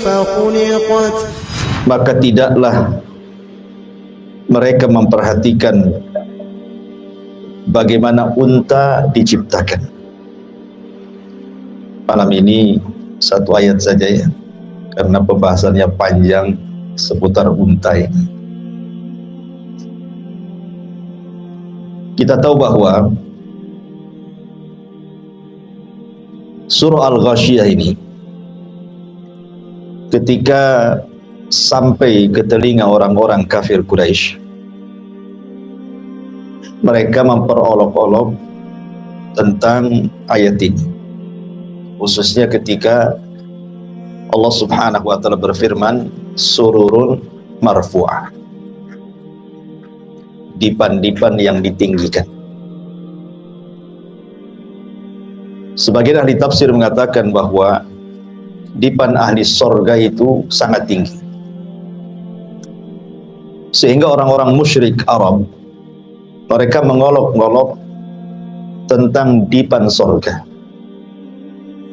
كيف خلقت maka tidaklah mereka memperhatikan bagaimana unta diciptakan. Malam ini satu ayat saja ya, karena pembahasannya panjang seputar unta ini. Kita tahu bahwa surah Al-Ghasyiyah ini ketika sampai ke telinga orang-orang kafir Quraisy, mereka memperolok-olok tentang ayat ini, khususnya ketika Allah Subhanahu wa ta'ala berfirman sururun marfu'ah, dipan-dipan yang ditinggikan. Sebagian ahli tafsir mengatakan bahwa dipan ahli sorga itu sangat tinggi, sehingga orang-orang musyrik Arab mereka mengolok-olok tentang dipan sorga.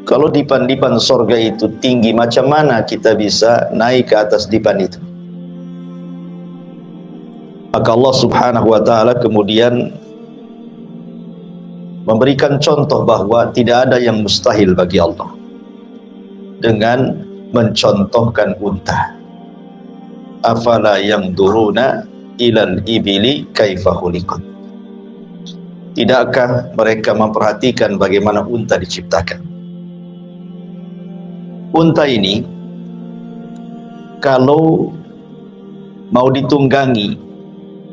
Kalau dipan-dipan sorga itu tinggi, macam mana kita bisa naik ke atas dipan itu? Maka Allah Subhanahu wa ta'ala kemudian memberikan contoh bahwa tidak ada yang mustahil bagi Allah dengan mencontohkan unta. Afala yanzuruna ilal ibili kaifa khuliqat. Tidakkah mereka memperhatikan bagaimana unta diciptakan? Unta ini kalau mau ditunggangi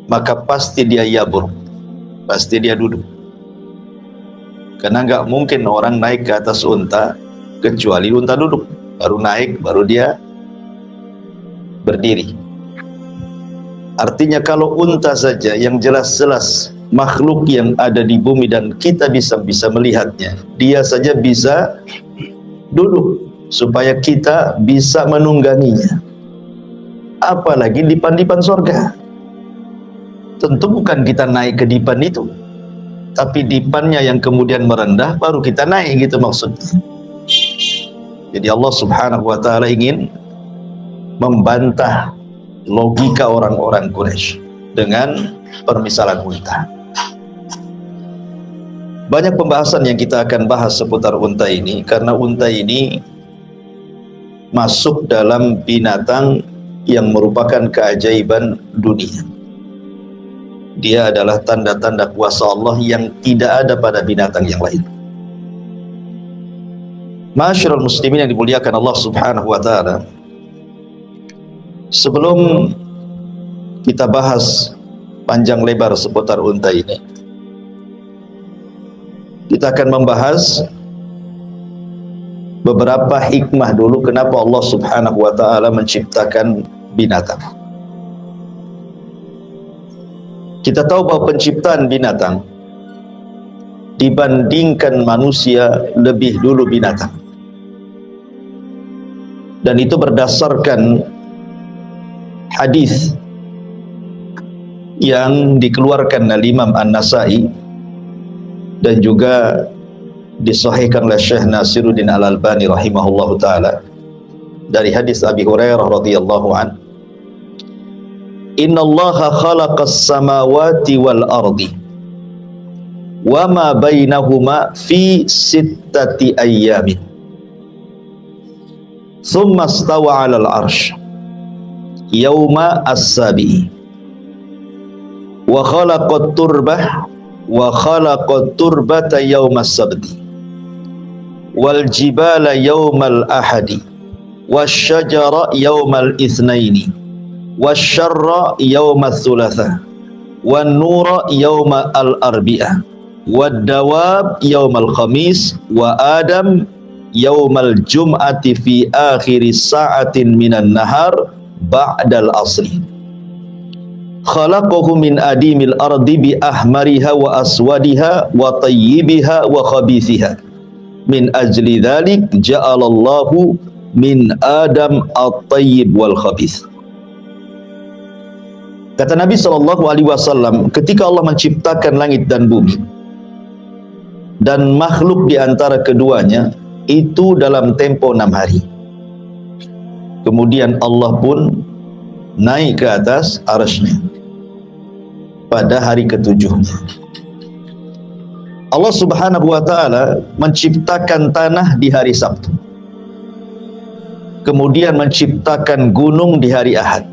maka pasti dia yabur, pasti dia duduk. Karena nggak mungkin orang naik ke atas unta kecuali unta duduk, baru naik, baru dia berdiri. Artinya kalau unta saja yang jelas-jelas makhluk yang ada di bumi dan kita bisa melihatnya, dia saja bisa duduk supaya kita bisa menungganginya, apalagi dipan-dipan sorga. Tentu bukan kita naik ke dipan itu, tapi dipannya yang kemudian merendah baru kita naik, gitu maksudnya. Jadi Allah Subhanahu wa ta'ala ingin membantah logika orang-orang Quraisy dengan permisalan unta. Banyak pembahasan yang kita akan bahas seputar unta ini, karena unta ini masuk dalam binatang yang merupakan keajaiban dunia. Dia adalah tanda-tanda kuasa Allah yang tidak ada pada binatang yang lain. Ma'asyiral muslimin yang dimuliakan Allah Subhanahu wa ta'ala, sebelum kita bahas panjang lebar seputar unta ini, kita akan membahas beberapa hikmah dulu kenapa Allah Subhanahu wa ta'ala menciptakan binatang. Kita tahu bahwa penciptaan binatang dibandingkan manusia lebih dulu binatang, dan itu berdasarkan hadis yang dikeluarkan oleh Imam An-Nasai dan juga disahihkan oleh Syekh Nasiruddin Al-Albani rahimahullahu ta'ala dari hadis Abi Hurairah radhiyallahu anhu, innallaha khalaqas samawati wal ardi wa ma bainahuma fi sittati ayyamin thumma istawa 'alal 'arsy yauma as-sabi'i wa khalaqat turbah wa khalaqat turbata yauma as-sabti wal jibala yaumal ahadi wasyajara yaumal itsnaini wasyarra yaumal thulatha wan nura yaumal arbi'ah wad dawab yaumal khamis wa adam yaumal jum'ati fi akhiri sa'atin minan nahar ba'dal asri khalaqahu min adimil ardi bi ahmariha wa aswadiha wa tayyibiha wa khabithiha min ajli dhalik ja'alallahu min adam at-tayyib wal khabith. Kata Nabi SAW, ketika Allah menciptakan langit dan bumi dan makhluk di antara keduanya itu dalam tempo 6 hari. Kemudian Allah pun naik ke atas arasy-Nya pada hari ketujuhnya. Allah Subhanahu wa ta'ala menciptakan tanah di hari Sabtu, kemudian menciptakan gunung di hari Ahad,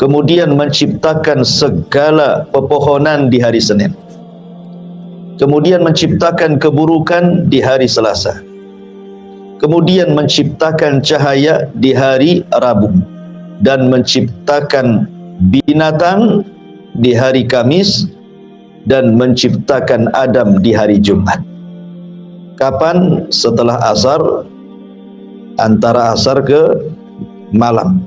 kemudian menciptakan segala pepohonan di hari Senin, kemudian menciptakan keburukan di hari Selasa, kemudian menciptakan cahaya di hari Rabu, dan menciptakan binatang di hari Kamis, dan menciptakan Adam di hari Jumat. Kapan? Setelah asar, antara asar ke malam.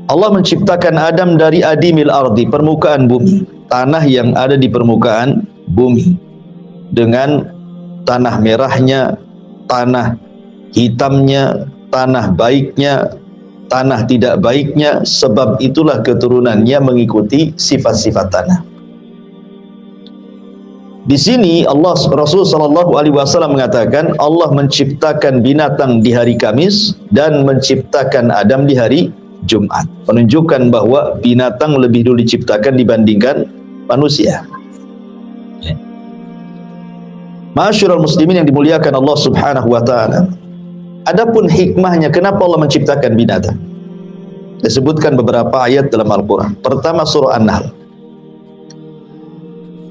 Allah menciptakan Adam dari adimil ardi, permukaan bumi, tanah yang ada di permukaan bumi, dengan tanah merahnya, tanah hitamnya, tanah baiknya, tanah tidak baiknya. Sebab itulah keturunannya mengikuti sifat-sifat tanah. Di sini Rasul sallallahu alaihi wasallam mengatakan Allah menciptakan binatang di hari Kamis dan menciptakan Adam di hari Jumat, menunjukkan bahwa binatang lebih dulu diciptakan dibandingkan manusia. Ma'asyiral muslimin yang dimuliakan Allah Subhanahu wa taala, adapun hikmahnya kenapa Allah menciptakan binatang, disebutkan beberapa ayat dalam Al-Qur'an. Pertama, surah An-Nahl.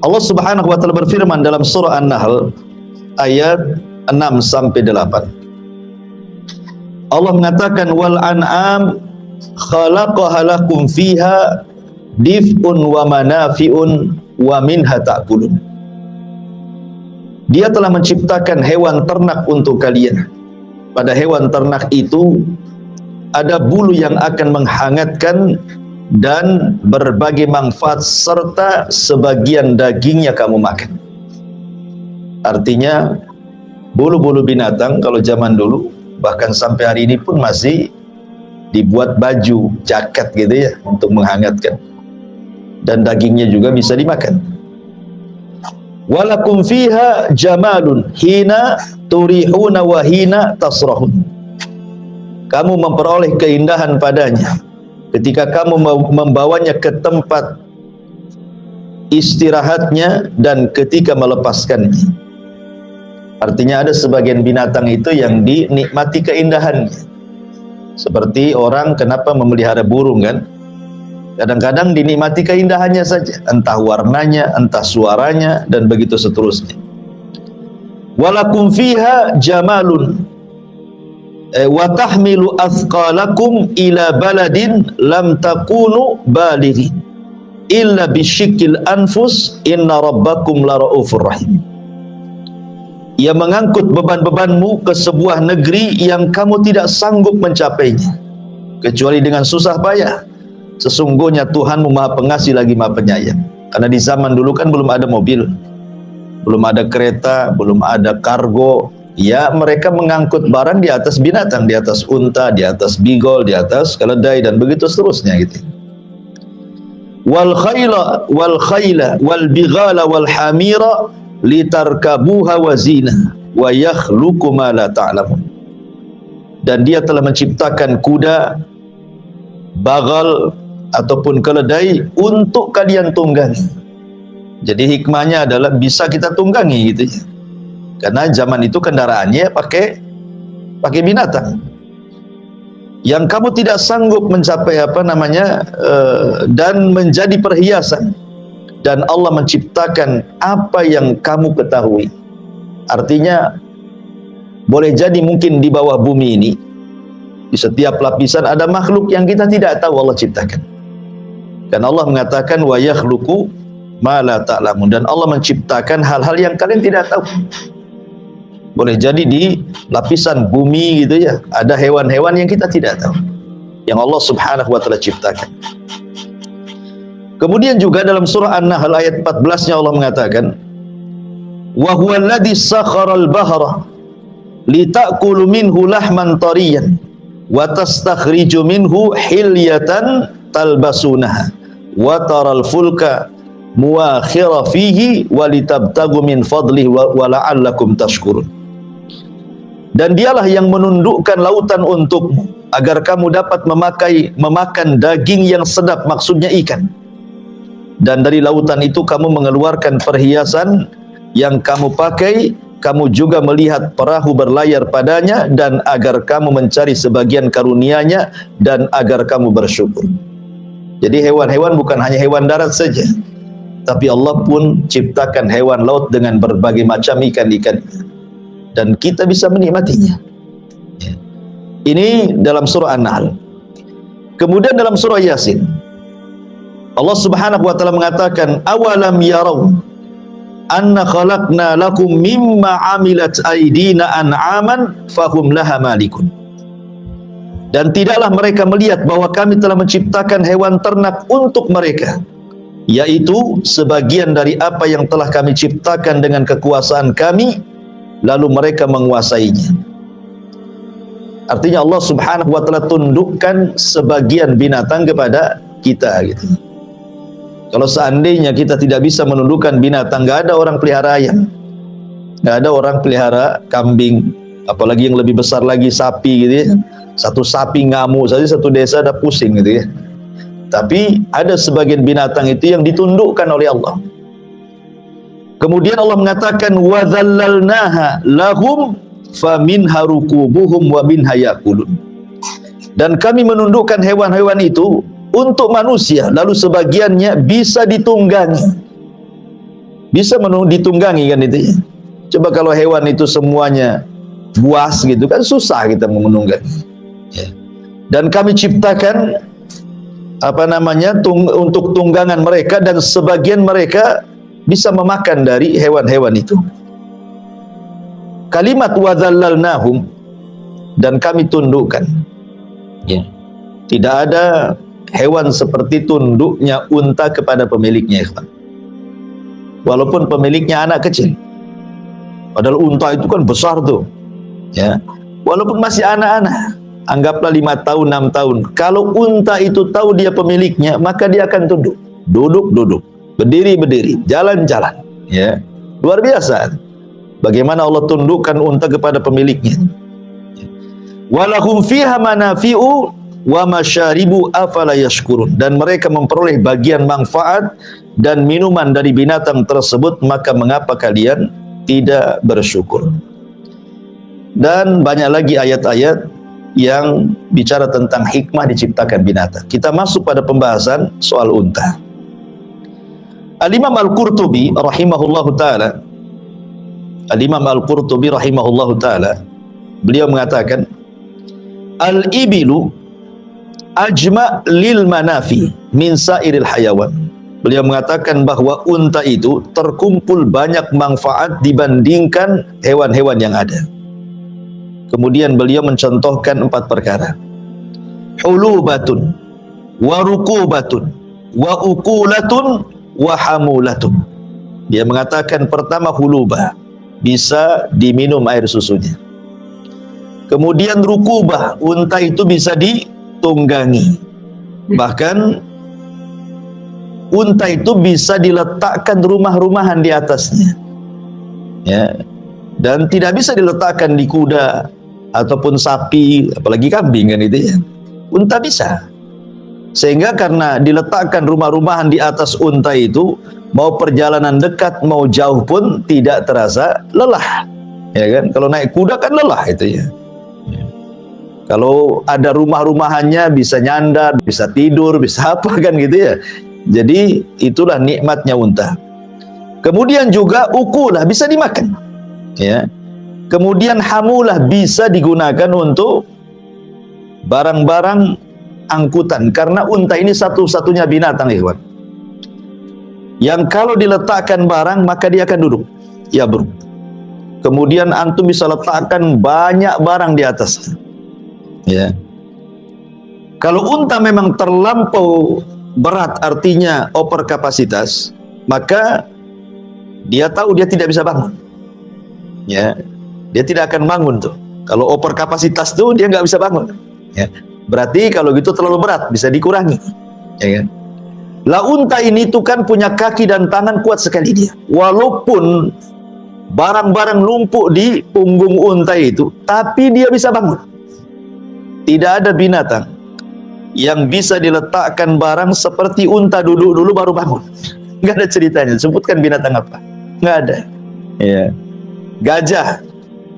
Allah Subhanahu wa taala berfirman dalam surah An-Nahl ayat 6 sampai 8. Allah mengatakan wal an'am khalaqaha lakum fiha dif'un wa manafi'un wa minha ta'kulun. Dia telah menciptakan hewan ternak untuk kalian. Pada hewan ternak itu ada bulu yang akan menghangatkan dan berbagai manfaat, serta sebagian dagingnya kamu makan. Artinya bulu-bulu binatang kalau zaman dulu, bahkan sampai hari ini pun masih dibuat baju, jaket gitu ya, untuk menghangatkan, dan dagingnya juga bisa dimakan. Walakum fiha jamalun hina turihuna wa hina tasrahun. Kamu memperoleh keindahan padanya ketika kamu membawanya ke tempat istirahatnya dan ketika melepaskannya. Artinya ada sebagian binatang itu yang dinikmati keindahannya. Seperti orang kenapa memelihara burung kan? Kadang-kadang dinikmati keindahannya saja, entah warnanya, entah suaranya, dan begitu seterusnya. Walakum fiha jamalun wa tahmilu athqalakum ila baladin lam takunu balighin illa bisyikil anfus inna rabbakum laraufur rahim. Ia mengangkut beban-bebanmu ke sebuah negeri yang kamu tidak sanggup mencapainya kecuali dengan susah payah. Sesungguhnya Tuhanmu Maha Pengasih lagi Maha Penyayang. Karena di zaman dulu kan belum ada mobil, belum ada kereta, belum ada kargo. Ya, mereka mengangkut barang di atas binatang, di atas unta, di atas bigol, di atas keledai, dan begitu seterusnya gitu. Wal khayla wal bighala wal hamira litarkabuha wa zina wa yakhluqu ma la ta'lamun. Dan dia telah menciptakan kuda, bagal ataupun keledai untuk kalian tunggangi. Jadi hikmahnya adalah bisa kita tunggangi gitu ya. Karena zaman itu kendaraannya pakai binatang yang kamu tidak sanggup mencapai dan menjadi perhiasan, dan Allah menciptakan apa yang kamu ketahui. Artinya boleh jadi mungkin di bawah bumi ini, di setiap lapisan ada makhluk yang kita tidak tahu Allah ciptakan. Dan Allah mengatakan wa yakhluqu ma la ta'lamun, dan Allah menciptakan hal-hal yang kalian tidak tahu. Boleh jadi di lapisan bumi gitu ya, ada hewan-hewan yang kita tidak tahu, yang Allah Subhanahu wa taala ciptakan. Kemudian juga dalam surah An-Nahl ayat 14-nya Allah mengatakan wa huwa alladhi sakharal bahra litakulu minhu lahman tariyan wa tastakhriju minhu hilyatan talbasunaha wa taral fulka muakhira fihi wa litabtagu min fadlihi wa la'allakum tashkurun. Dan dialah yang menundukkan lautan untukmu agar kamu dapat memakan daging yang sedap, maksudnya ikan. Dan dari lautan itu kamu mengeluarkan perhiasan yang kamu pakai, kamu juga melihat perahu berlayar padanya, dan agar kamu mencari sebagian karunia-Nya dan agar kamu bersyukur. Jadi hewan-hewan bukan hanya hewan darat saja, tapi Allah pun ciptakan hewan laut dengan berbagai macam ikan-ikan, dan kita bisa menikmatinya. Ini dalam surah An-Nahl. Kemudian dalam surah Yasin, Allah Subhanahu wa taala mengatakan, awalam yarau anna khalaqna lakum mimma amilat aydina an'aman fahum laha malikun. Dan tidaklah mereka melihat bahwa kami telah menciptakan hewan ternak untuk mereka, yaitu sebagian dari apa yang telah kami ciptakan dengan kekuasaan kami, lalu mereka menguasainya. Artinya Allah Subhanahu wa taala tundukkan sebagian binatang kepada kita gitu. Kalau seandainya kita tidak bisa menundukkan binatang, nggak ada orang pelihara ayam, nggak ada orang pelihara kambing, apalagi yang lebih besar lagi sapi gitu ya. Satu sapi ngamuk saja satu desa ada pusing gitu ya. Tapi ada sebagian binatang itu yang ditundukkan oleh Allah. Kemudian Allah mengatakan wa dzallalnaha lahum faminha rukubuhum wa minha yakulun. Dan kami menundukkan hewan-hewan itu untuk manusia, lalu sebagiannya bisa ditunggangi. Bisa ditunggangi kan itu ya. Coba kalau hewan itu semuanya buas gitu kan susah kita menunggangi. Ya. Dan kami ciptakan untuk tunggangan mereka, dan sebagian mereka bisa memakan dari hewan-hewan itu. Kalimat wadzallalnahum, dan kami tundukkan. Ya. Tidak ada hewan seperti tunduknya unta kepada pemiliknya, ikhwan. Walaupun pemiliknya anak kecil. Padahal unta itu kan besar tuh. Ya. Walaupun masih anak-anak, anggaplah 5 tahun, 6 tahun. Kalau unta itu tahu dia pemiliknya, maka dia akan tunduk. Duduk, berdiri, jalan-jalan. Ya. Luar biasa. Bagaimana Allah tundukkan unta kepada pemiliknya. Walahum fiha manafi'u wa masyaribu afala yashkurun. Dan mereka memperoleh bagian manfaat dan minuman dari binatang tersebut, maka mengapa kalian tidak bersyukur? Dan banyak lagi ayat-ayat yang bicara tentang hikmah diciptakan binatang. Kita masuk pada pembahasan soal unta. Al-Imam Al-Qurtubi rahimahullahu ta'ala, beliau mengatakan, al-ibilu ajma' lil manafi min sairil hayawan. Beliau mengatakan bahwa unta itu terkumpul banyak manfaat dibandingkan hewan-hewan yang ada. Kemudian beliau mencontohkan 4 perkara. Hulubatun wa rukubatun wa ukulatun wa hamulatun. Dia mengatakan pertama hulubah, bisa diminum air susunya. Kemudian rukubah, unta itu bisa ditunggangi. Bahkan unta itu bisa diletakkan rumah-rumahan di atasnya. Ya. Dan tidak bisa diletakkan di kuda ataupun sapi, apalagi kambing kan itu ya. Unta bisa. Sehingga karena diletakkan rumah-rumahan di atas unta itu, mau perjalanan dekat mau jauh pun tidak terasa lelah. Ya kan? Kalau naik kuda kan lelah itu ya. Kalau ada rumah-rumahannya bisa nyandar, bisa tidur, bisa apa kan gitu ya. Jadi itulah nikmatnya unta. Kemudian juga ukulah, bisa dimakan. Ya. Kemudian hamulah, bisa digunakan untuk barang-barang angkutan, karena unta ini satu-satunya binatang, ikhwan, yang kalau diletakkan barang maka dia akan duduk. Ya bro. Kemudian antum bisa letakkan banyak barang di atas. Ya. Kalau unta memang terlampau berat, artinya over kapasitas, maka dia tahu dia tidak bisa bangun. Ya, dia tidak akan bangun tuh. Kalau over kapasitas tuh dia nggak bisa bangun. Ya. Berarti kalau gitu terlalu berat, bisa dikurangi. Ya kan? Lah unta ini tuh kan punya kaki dan tangan kuat sekali dia. Walaupun barang-barang numpuk di punggung unta itu, tapi dia bisa bangun. Tidak ada binatang yang bisa diletakkan barang seperti unta duduk dulu baru bangun. Nggak ada ceritanya. Sebutkan binatang apa? Nggak ada. Ya. Gajah.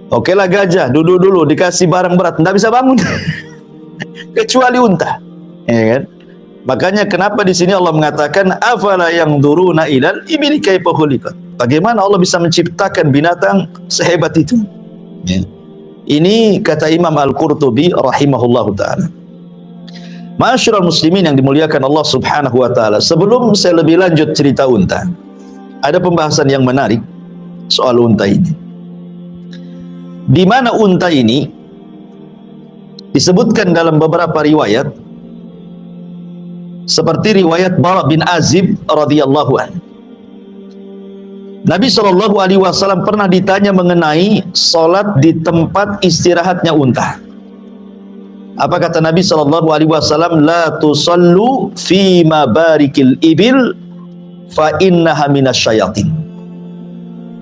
Oke lah gajah, duduk dulu dikasih barang berat, nggak bisa bangun. Kecuali unta. Ya kan? Makanya kenapa di sini Allah mengatakan afala yanzuruna ilal ibili kaifa khuliqat. Bagaimana Allah bisa menciptakan binatang sehebat itu? Ya. Ini kata Imam Al-Qurtubi rahimahullahu taala. Ma'asyiral muslimin yang dimuliakan Allah Subhanahu wa taala, sebelum saya lebih lanjut cerita unta, ada pembahasan yang menarik soal unta ini. Di mana unta ini disebutkan dalam beberapa riwayat, seperti riwayat Bara bin Azib radhiyallahu anhu. Nabi SAW pernah ditanya mengenai solat di tempat istirahatnya unta. Apa kata Nabi SAW? La tusallu fi mabarikil ibil fa innaha minasyayatin.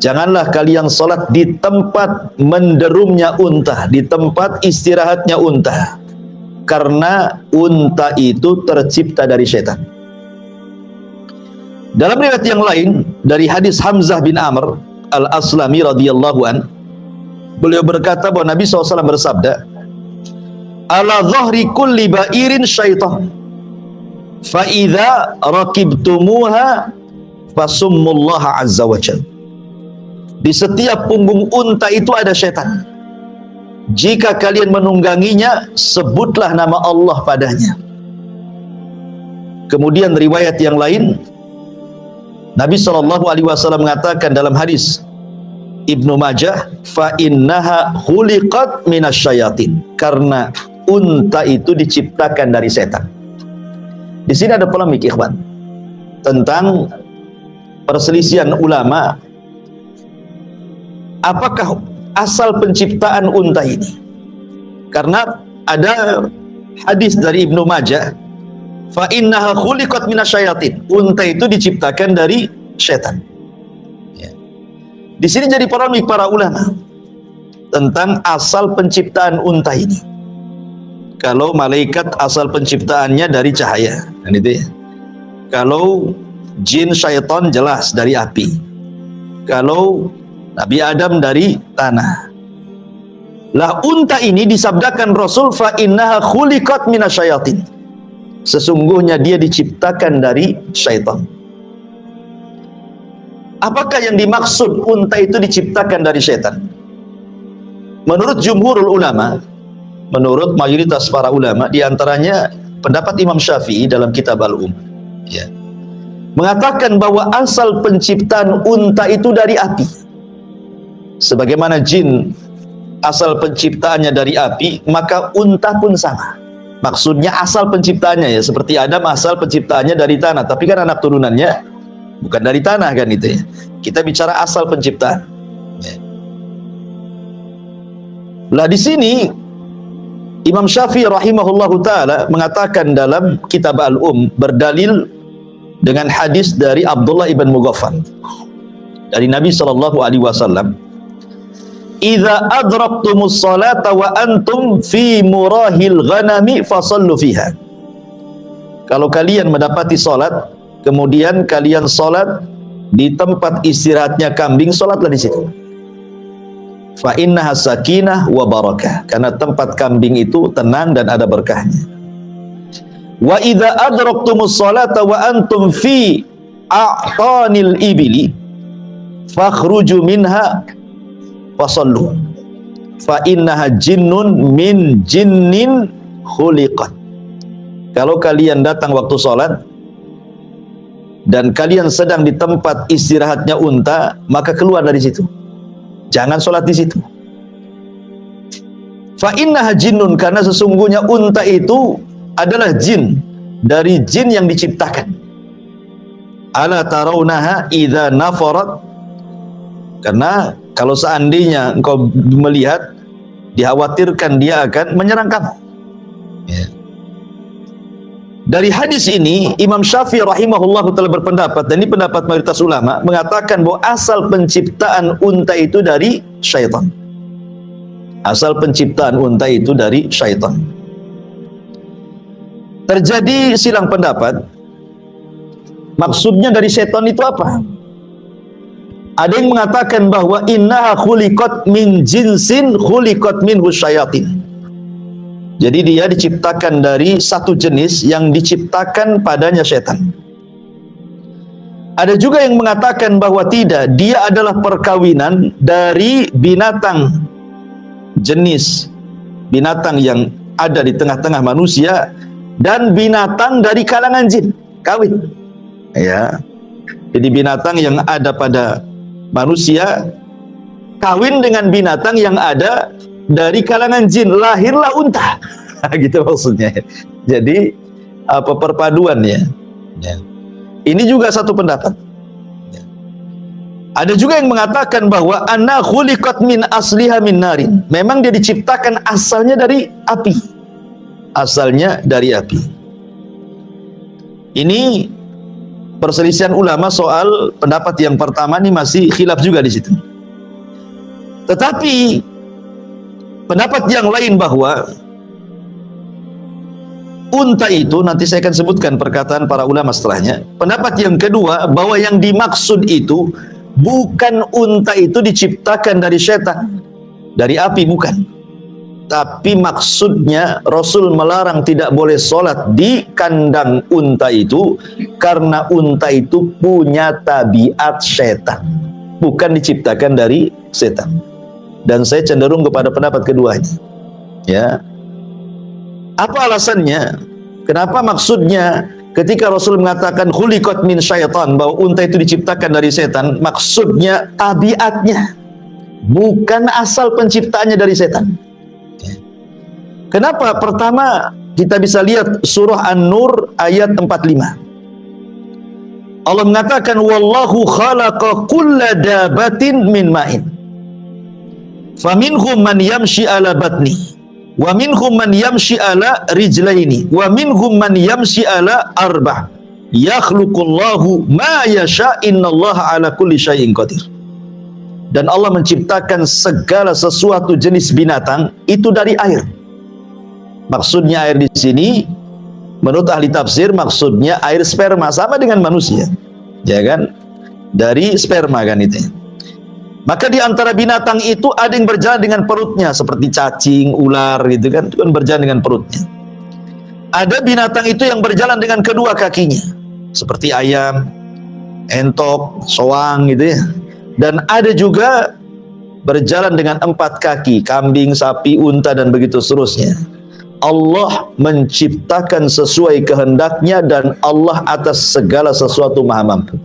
Janganlah kalian solat di tempat menderumnya unta, di tempat istirahatnya unta, karena unta itu tercipta dari setan. Dalam riwayat yang lain dari hadis Hamzah bin Amr Al-Aslami radhiyallahu an, beliau berkata bahwa Nabi SAW bersabda, ala dhahri kulli ba'irin syaitan fa idza rakibtumuha fasummullaha azza wa jalla. Di setiap punggung unta itu ada setan. Jika kalian menungganginya, sebutlah nama Allah padanya. Kemudian riwayat yang lain, Nabi SAW mengatakan dalam hadis Ibnu Majah, fa innaha khuliqat minasyayatin, karena unta itu diciptakan dari setan. Di sini ada polemik ikhwan tentang perselisihan ulama, apakah asal penciptaan unta ini? Karena ada hadis dari Ibnu Majah, fa innaha khuliqat minasyayatin, unta itu diciptakan dari setan. Ya. Di sini jadi polemik para ulama tentang asal penciptaan unta ini. Kalau malaikat asal penciptaannya dari cahaya, kan itu ya. Kalau jin syaitan jelas dari api. Kalau Nabi Adam dari tanah. Lah unta ini disabdakan Rasul fa innaha khuliqat minasyayatin. Sesungguhnya dia diciptakan dari syaitan. Apakah yang dimaksud unta itu diciptakan dari syaitan? Menurut jumhurul ulama, menurut mayoritas para ulama, diantaranya pendapat Imam Syafi'i dalam kitab Al-Um, ya, mengatakan bahwa asal penciptaan unta itu dari api. Sebagaimana jin asal penciptaannya dari api, maka unta pun sama. Maksudnya asal penciptaannya ya, seperti Adam asal penciptaannya dari tanah, tapi kan anak turunannya bukan dari tanah kan itu ya. Kita bicara asal penciptaan. Ya. Lah di sini Imam Syafi'i rahimahullahu taala mengatakan dalam kitab Al-Um, berdalil dengan hadis dari Abdullah ibn Mughaffal dari Nabi SAW, idza adraktumus salata wa antum fi murahil ghanami fasallu fiha. Kalau kalian mendapati salat, kemudian kalian salat di tempat istirahatnya kambing, salatlah di situ. Fa innaha sakinah wa barakah, karena tempat kambing itu tenang dan ada berkahnya. Wa idza adraktumus salata wa antum fi a'tanil ibili fakhruju minha fasallu fa innaha jinnun min jinnin khuliqat. Kalau kalian datang waktu sholat dan kalian sedang di tempat istirahatnya unta, maka keluar dari situ, jangan sholat di situ. Fa innaha jinnun, karena sesungguhnya unta itu adalah jin dari jin yang diciptakan. Ala tarawnaha idza nafarat, karena kalau seandainya engkau melihat, dikhawatirkan dia akan menyerang kamu. Ya. Dari hadis ini Imam Syafi'i rahimahullah telah berpendapat, dan ini pendapat mayoritas ulama, mengatakan bahwa asal penciptaan unta itu dari syaitan. Asal penciptaan unta itu dari syaitan. Terjadi silang pendapat, maksudnya dari syaitan itu apa? Ada yang mengatakan bahwa innaha khuliqat min jinsin khuliqat minhu syayatin. Jadi dia diciptakan dari satu jenis yang diciptakan padanya setan. Ada juga yang mengatakan bahwa tidak, dia adalah perkawinan dari binatang jenis binatang yang ada di tengah-tengah manusia dan binatang dari kalangan jin, kawin. Ya. Jadi binatang yang ada pada manusia kawin dengan binatang yang ada dari kalangan jin, lahirlah unta. Gitu maksudnya. Jadi apa perpaduannya? Ya. Ini juga satu pendapat. Ya. Ada juga yang mengatakan bahwa anna khuliqat min asliha min narin. Memang dia diciptakan asalnya dari api. Asalnya dari api. Ini perselisihan ulama soal pendapat yang pertama, ini masih khilaf juga di situ. Tetapi pendapat yang lain bahwa unta itu, nanti saya akan sebutkan perkataan para ulama setelahnya. Pendapat yang kedua bahwa yang dimaksud itu bukan unta itu diciptakan dari setan, dari api, bukan. Tapi maksudnya Rasul melarang tidak boleh sholat di kandang unta itu karena unta itu punya tabiat setan, bukan diciptakan dari setan. Dan saya cenderung kepada pendapat keduanya. Ya. Apa alasannya? Kenapa maksudnya ketika Rasul mengatakan khuliqat min syaitan, bahwa unta itu diciptakan dari setan, maksudnya tabiatnya, bukan asal penciptaannya dari setan. Kenapa? Pertama, kita bisa lihat surah An-Nur ayat 45. Allah mengatakan wallahu khalaqa kulla dabatin min ma'in. Faminhum man yamshi ala batni, wa minhum man yamshi ala rijlaini, wa minhum man yamshi ala arba'. Yakhluqullahu ma yasha, innallaha ala kulli syai'in qadir. Dan Allah menciptakan segala sesuatu jenis binatang itu dari air. Maksudnya air di sini menurut ahli tafsir maksudnya air sperma, sama dengan manusia. Ya kan? Dari sperma kan itu. Maka di antara binatang itu ada yang berjalan dengan perutnya, seperti cacing, ular gitu kan, itu kan berjalan dengan perutnya. Ada binatang itu yang berjalan dengan kedua kakinya, seperti ayam, entok, soang gitu ya. Dan ada juga berjalan dengan 4 kaki, kambing, sapi, unta, dan begitu seterusnya. Allah menciptakan sesuai kehendaknya dan Allah atas segala sesuatu maha mampu.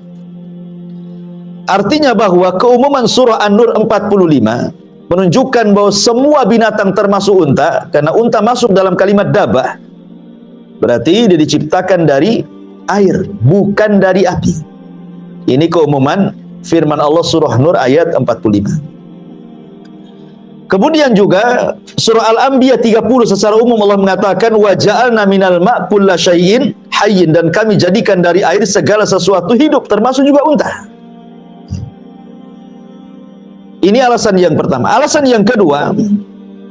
Artinya bahwa keumuman surah An-Nur 45 menunjukkan bahwa semua binatang termasuk unta, karena unta masuk dalam kalimat dabah, berarti dia diciptakan dari air, bukan dari api. Ini keumuman firman Allah surah Nur ayat 45. Kemudian juga surah Al-Anbiya 30 secara umum Allah mengatakan wa ja'alna minal ma' kulla syai'in hayyin, dan kami jadikan dari air segala sesuatu hidup, termasuk juga unta. Ini alasan yang pertama. Alasan yang kedua,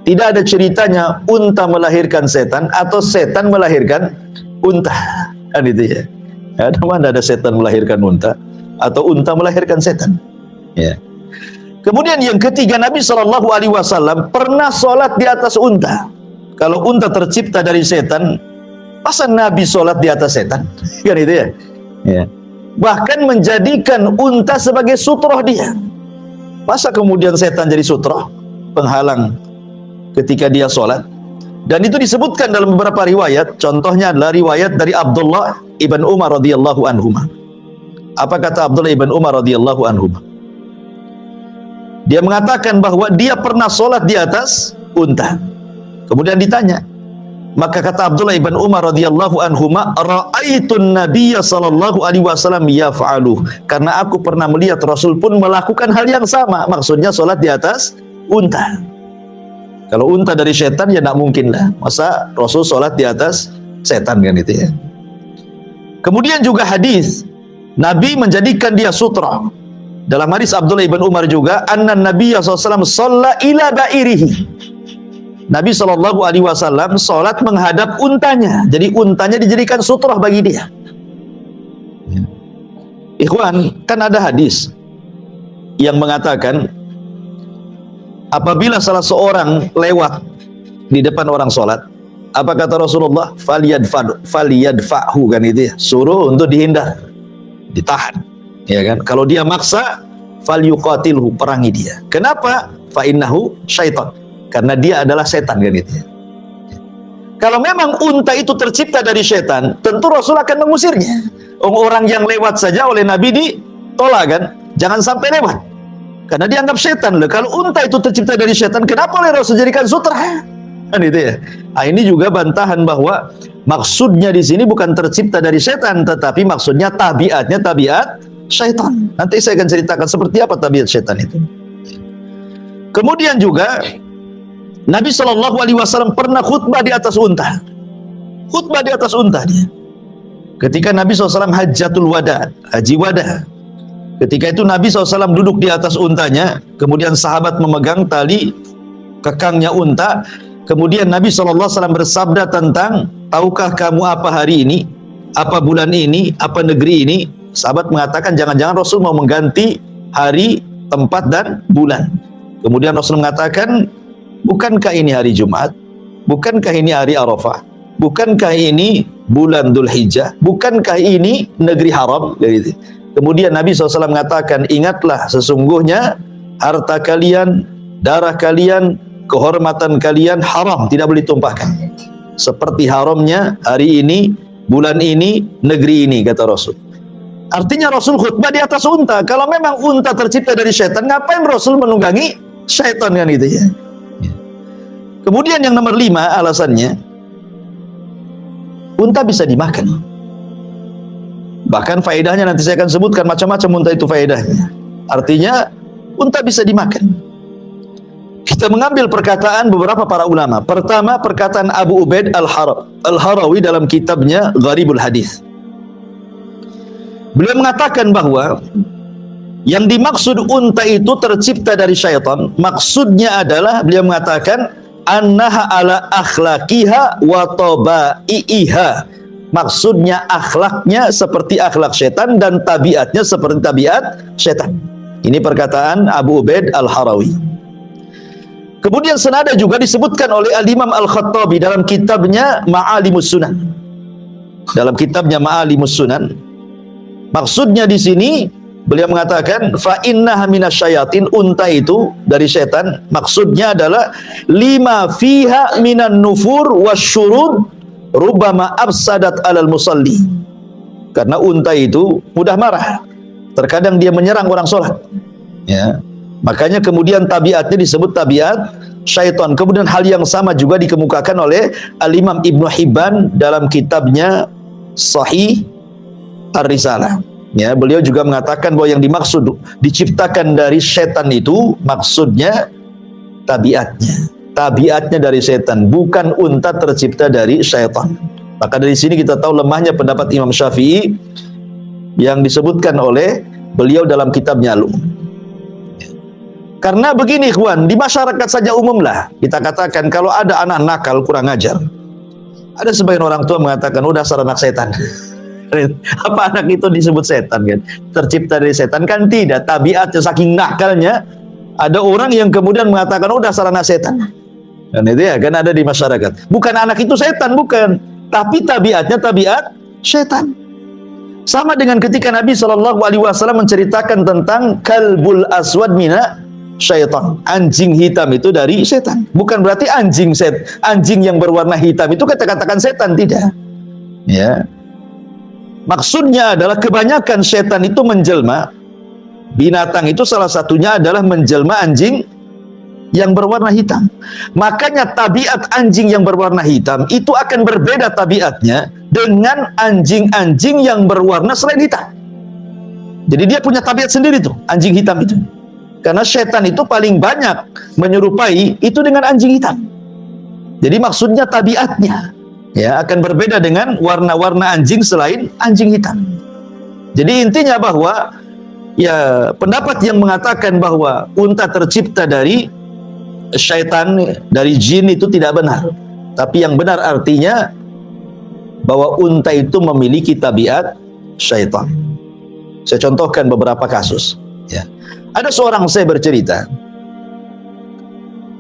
tidak ada ceritanya unta melahirkan setan atau setan melahirkan unta. Kan itu ya. Ada mana ada setan melahirkan unta atau unta melahirkan setan. Ya. Kemudian yang ketiga, Nabi SAW pernah sholat di atas unta. Kalau unta tercipta dari setan, masa Nabi sholat di atas setan? Kan itu ya. Ya. Bahkan menjadikan unta sebagai sutroh dia. Masa kemudian setan jadi sutroh, penghalang ketika dia sholat? Dan itu disebutkan dalam beberapa riwayat. Contohnya adalah riwayat dari Abdullah ibn Umar radhiyallahu anhuma. Apa kata Abdullah ibn Umar radhiyallahu anhuma? Dia mengatakan bahwa dia pernah sholat di atas unta. Kemudian ditanya, maka kata Abdullah ibn Umar radhiyallahu anhuma, ra'aitun nabiyya sallallahu alaihi wasallam yaf'aluh, karena aku pernah melihat Rasul pun melakukan hal yang sama. Maksudnya sholat di atas unta. Kalau unta dari setan ya tidak mungkin lah, masa Rasul sholat di atas setan kan itu ya. Kemudian juga hadis Nabi menjadikan dia sutra. Dalam hadis Abdullah ibn Umar juga, anna Nabiya SAW shalla ila ba'irihi. Nabi SAW sholat menghadap untanya. Jadi untanya dijadikan sutrah bagi dia. Ikhwan, kan ada hadis yang mengatakan apabila salah seorang lewat di depan orang sholat, apa kata Rasulullah? Faliyadfa'hu, kan itu ya, suruh untuk dihindar, ditahan, ya kan? Kalau dia maksa, falyuqatilhu, perangi dia. Kenapa? Fa'innahu syaitan, karena dia adalah setan, kan itu ya. Kalau memang unta itu tercipta dari setan, tentu Rasul akan mengusirnya. Orang yang lewat saja oleh Nabi ditolak, kan? Jangan sampai lewat, karena dianggap setan. Loh, kalau unta itu tercipta dari setan, kenapa oleh Rasul jadikan sutra? Kan itu ya. Nah, ini juga bantahan bahwa maksudnya di sini bukan tercipta dari setan, tetapi maksudnya tabiatnya tabiat syaitan. Nanti saya akan ceritakan seperti apa tabiat setan itu. Kemudian juga Nabi SAW pernah khutbah di atas unta. Khutbah di atas unta dia. Ketika Nabi SAW hajjatul wada, haji wada. Ketika itu Nabi SAW duduk di atas untanya, kemudian sahabat memegang tali kekangnya unta. Kemudian Nabi SAW bersabda tentang, tahukah kamu apa hari ini, apa bulan ini, apa negeri ini? Sahabat mengatakan jangan-jangan Rasul mau mengganti hari, tempat, dan bulan. Kemudian Rasul mengatakan, bukankah ini hari Jumat? Bukankah ini hari Arafah? Bukankah ini bulan Dhul Hijjah? Bukankah ini negeri haram? Kemudian Nabi SAW mengatakan, ingatlah sesungguhnya harta kalian, darah kalian, kehormatan kalian haram, tidak boleh ditumpahkan. Seperti haramnya hari ini, bulan ini, negeri ini, kata Rasul. Artinya Rasul khutbah di atas unta. Kalau memang unta tercipta dari syaitan, ngapain Rasul menunggangi syaitan, kan itu ya. Kemudian yang nomor 5 alasannya, unta bisa dimakan. Bahkan faedahnya nanti saya akan sebutkan macam-macam unta itu faedahnya. Artinya unta bisa dimakan. Kita mengambil perkataan beberapa para ulama. Pertama, perkataan Abu Ubaid Al-Harawi dalam kitabnya Gharibul Hadis. Beliau mengatakan bahwa yang dimaksud unta itu tercipta dari syaitan, maksudnya adalah beliau mengatakan annaha ala akhlaqiha wa tabaiha. Maksudnya akhlaknya seperti akhlak syaitan dan tabiatnya seperti tabiat syaitan. Ini perkataan Abu Ubaid Al-Harawi. Kemudian senada juga disebutkan oleh Al-Imam Al-Khattabi dalam kitabnya Ma'alimus Sunan. Dalam kitabnya Ma'alimus Sunan, maksudnya di sini beliau mengatakan fa innaha minasyayatin, unta itu dari setan. Maksudnya adalah lima fiha minan nufur wasyurud rubbama afsadat alal musalli. Karena unta itu mudah marah, terkadang dia menyerang orang sholat, ya. Makanya kemudian tabiatnya disebut tabiat syaitan. Kemudian hal yang sama juga dikemukakan oleh Al-Imam Ibnu Hibban dalam kitabnya Sahih Ar-Risalah. Ya, beliau juga mengatakan bahwa yang dimaksud diciptakan dari setan itu maksudnya tabiatnya. Tabiatnya dari setan, bukan unta tercipta dari syaitan. Maka dari sini kita tahu lemahnya pendapat Imam Syafi'i yang disebutkan oleh beliau dalam kitabnya Al-Um. Karena begini ikhwan, di masyarakat saja umumlah kita katakan kalau ada anak nakal kurang ajar, ada sebagian orang tua mengatakan udah dasar anak setan. Apa anak itu disebut setan, kan? Tercipta dari setan? Kan tidak, tabiatnya saking nakalnya. Ada orang yang kemudian mengatakan udah dasar anak setan. Dan itu ya kan ada di masyarakat. Bukan anak itu setan, bukan, tapi tabiatnya tabiat setan. Sama dengan ketika Nabi SAW menceritakan tentang kalbul aswad mina syaitan, anjing hitam itu dari setan. Bukan berarti anjing yang berwarna hitam itu kita katakan setan, tidak. Ya. Maksudnya adalah kebanyakan setan itu menjelma, binatang itu salah satunya adalah menjelma anjing yang berwarna hitam. Makanya tabiat anjing yang berwarna hitam itu akan berbeda tabiatnya dengan anjing-anjing yang berwarna selain hitam. Jadi dia punya tabiat sendiri tuh, anjing hitam itu. Karena setan itu paling banyak menyerupai itu dengan anjing hitam. Jadi maksudnya tabiatnya. Ya, akan berbeda dengan warna-warna anjing selain anjing hitam. Jadi intinya bahwa ya pendapat yang mengatakan bahwa unta tercipta dari syaitan, dari jin itu tidak benar. Tapi yang benar artinya bahwa unta itu memiliki tabiat syaitan. Saya contohkan beberapa kasus. Ya. Ada seorang saya bercerita,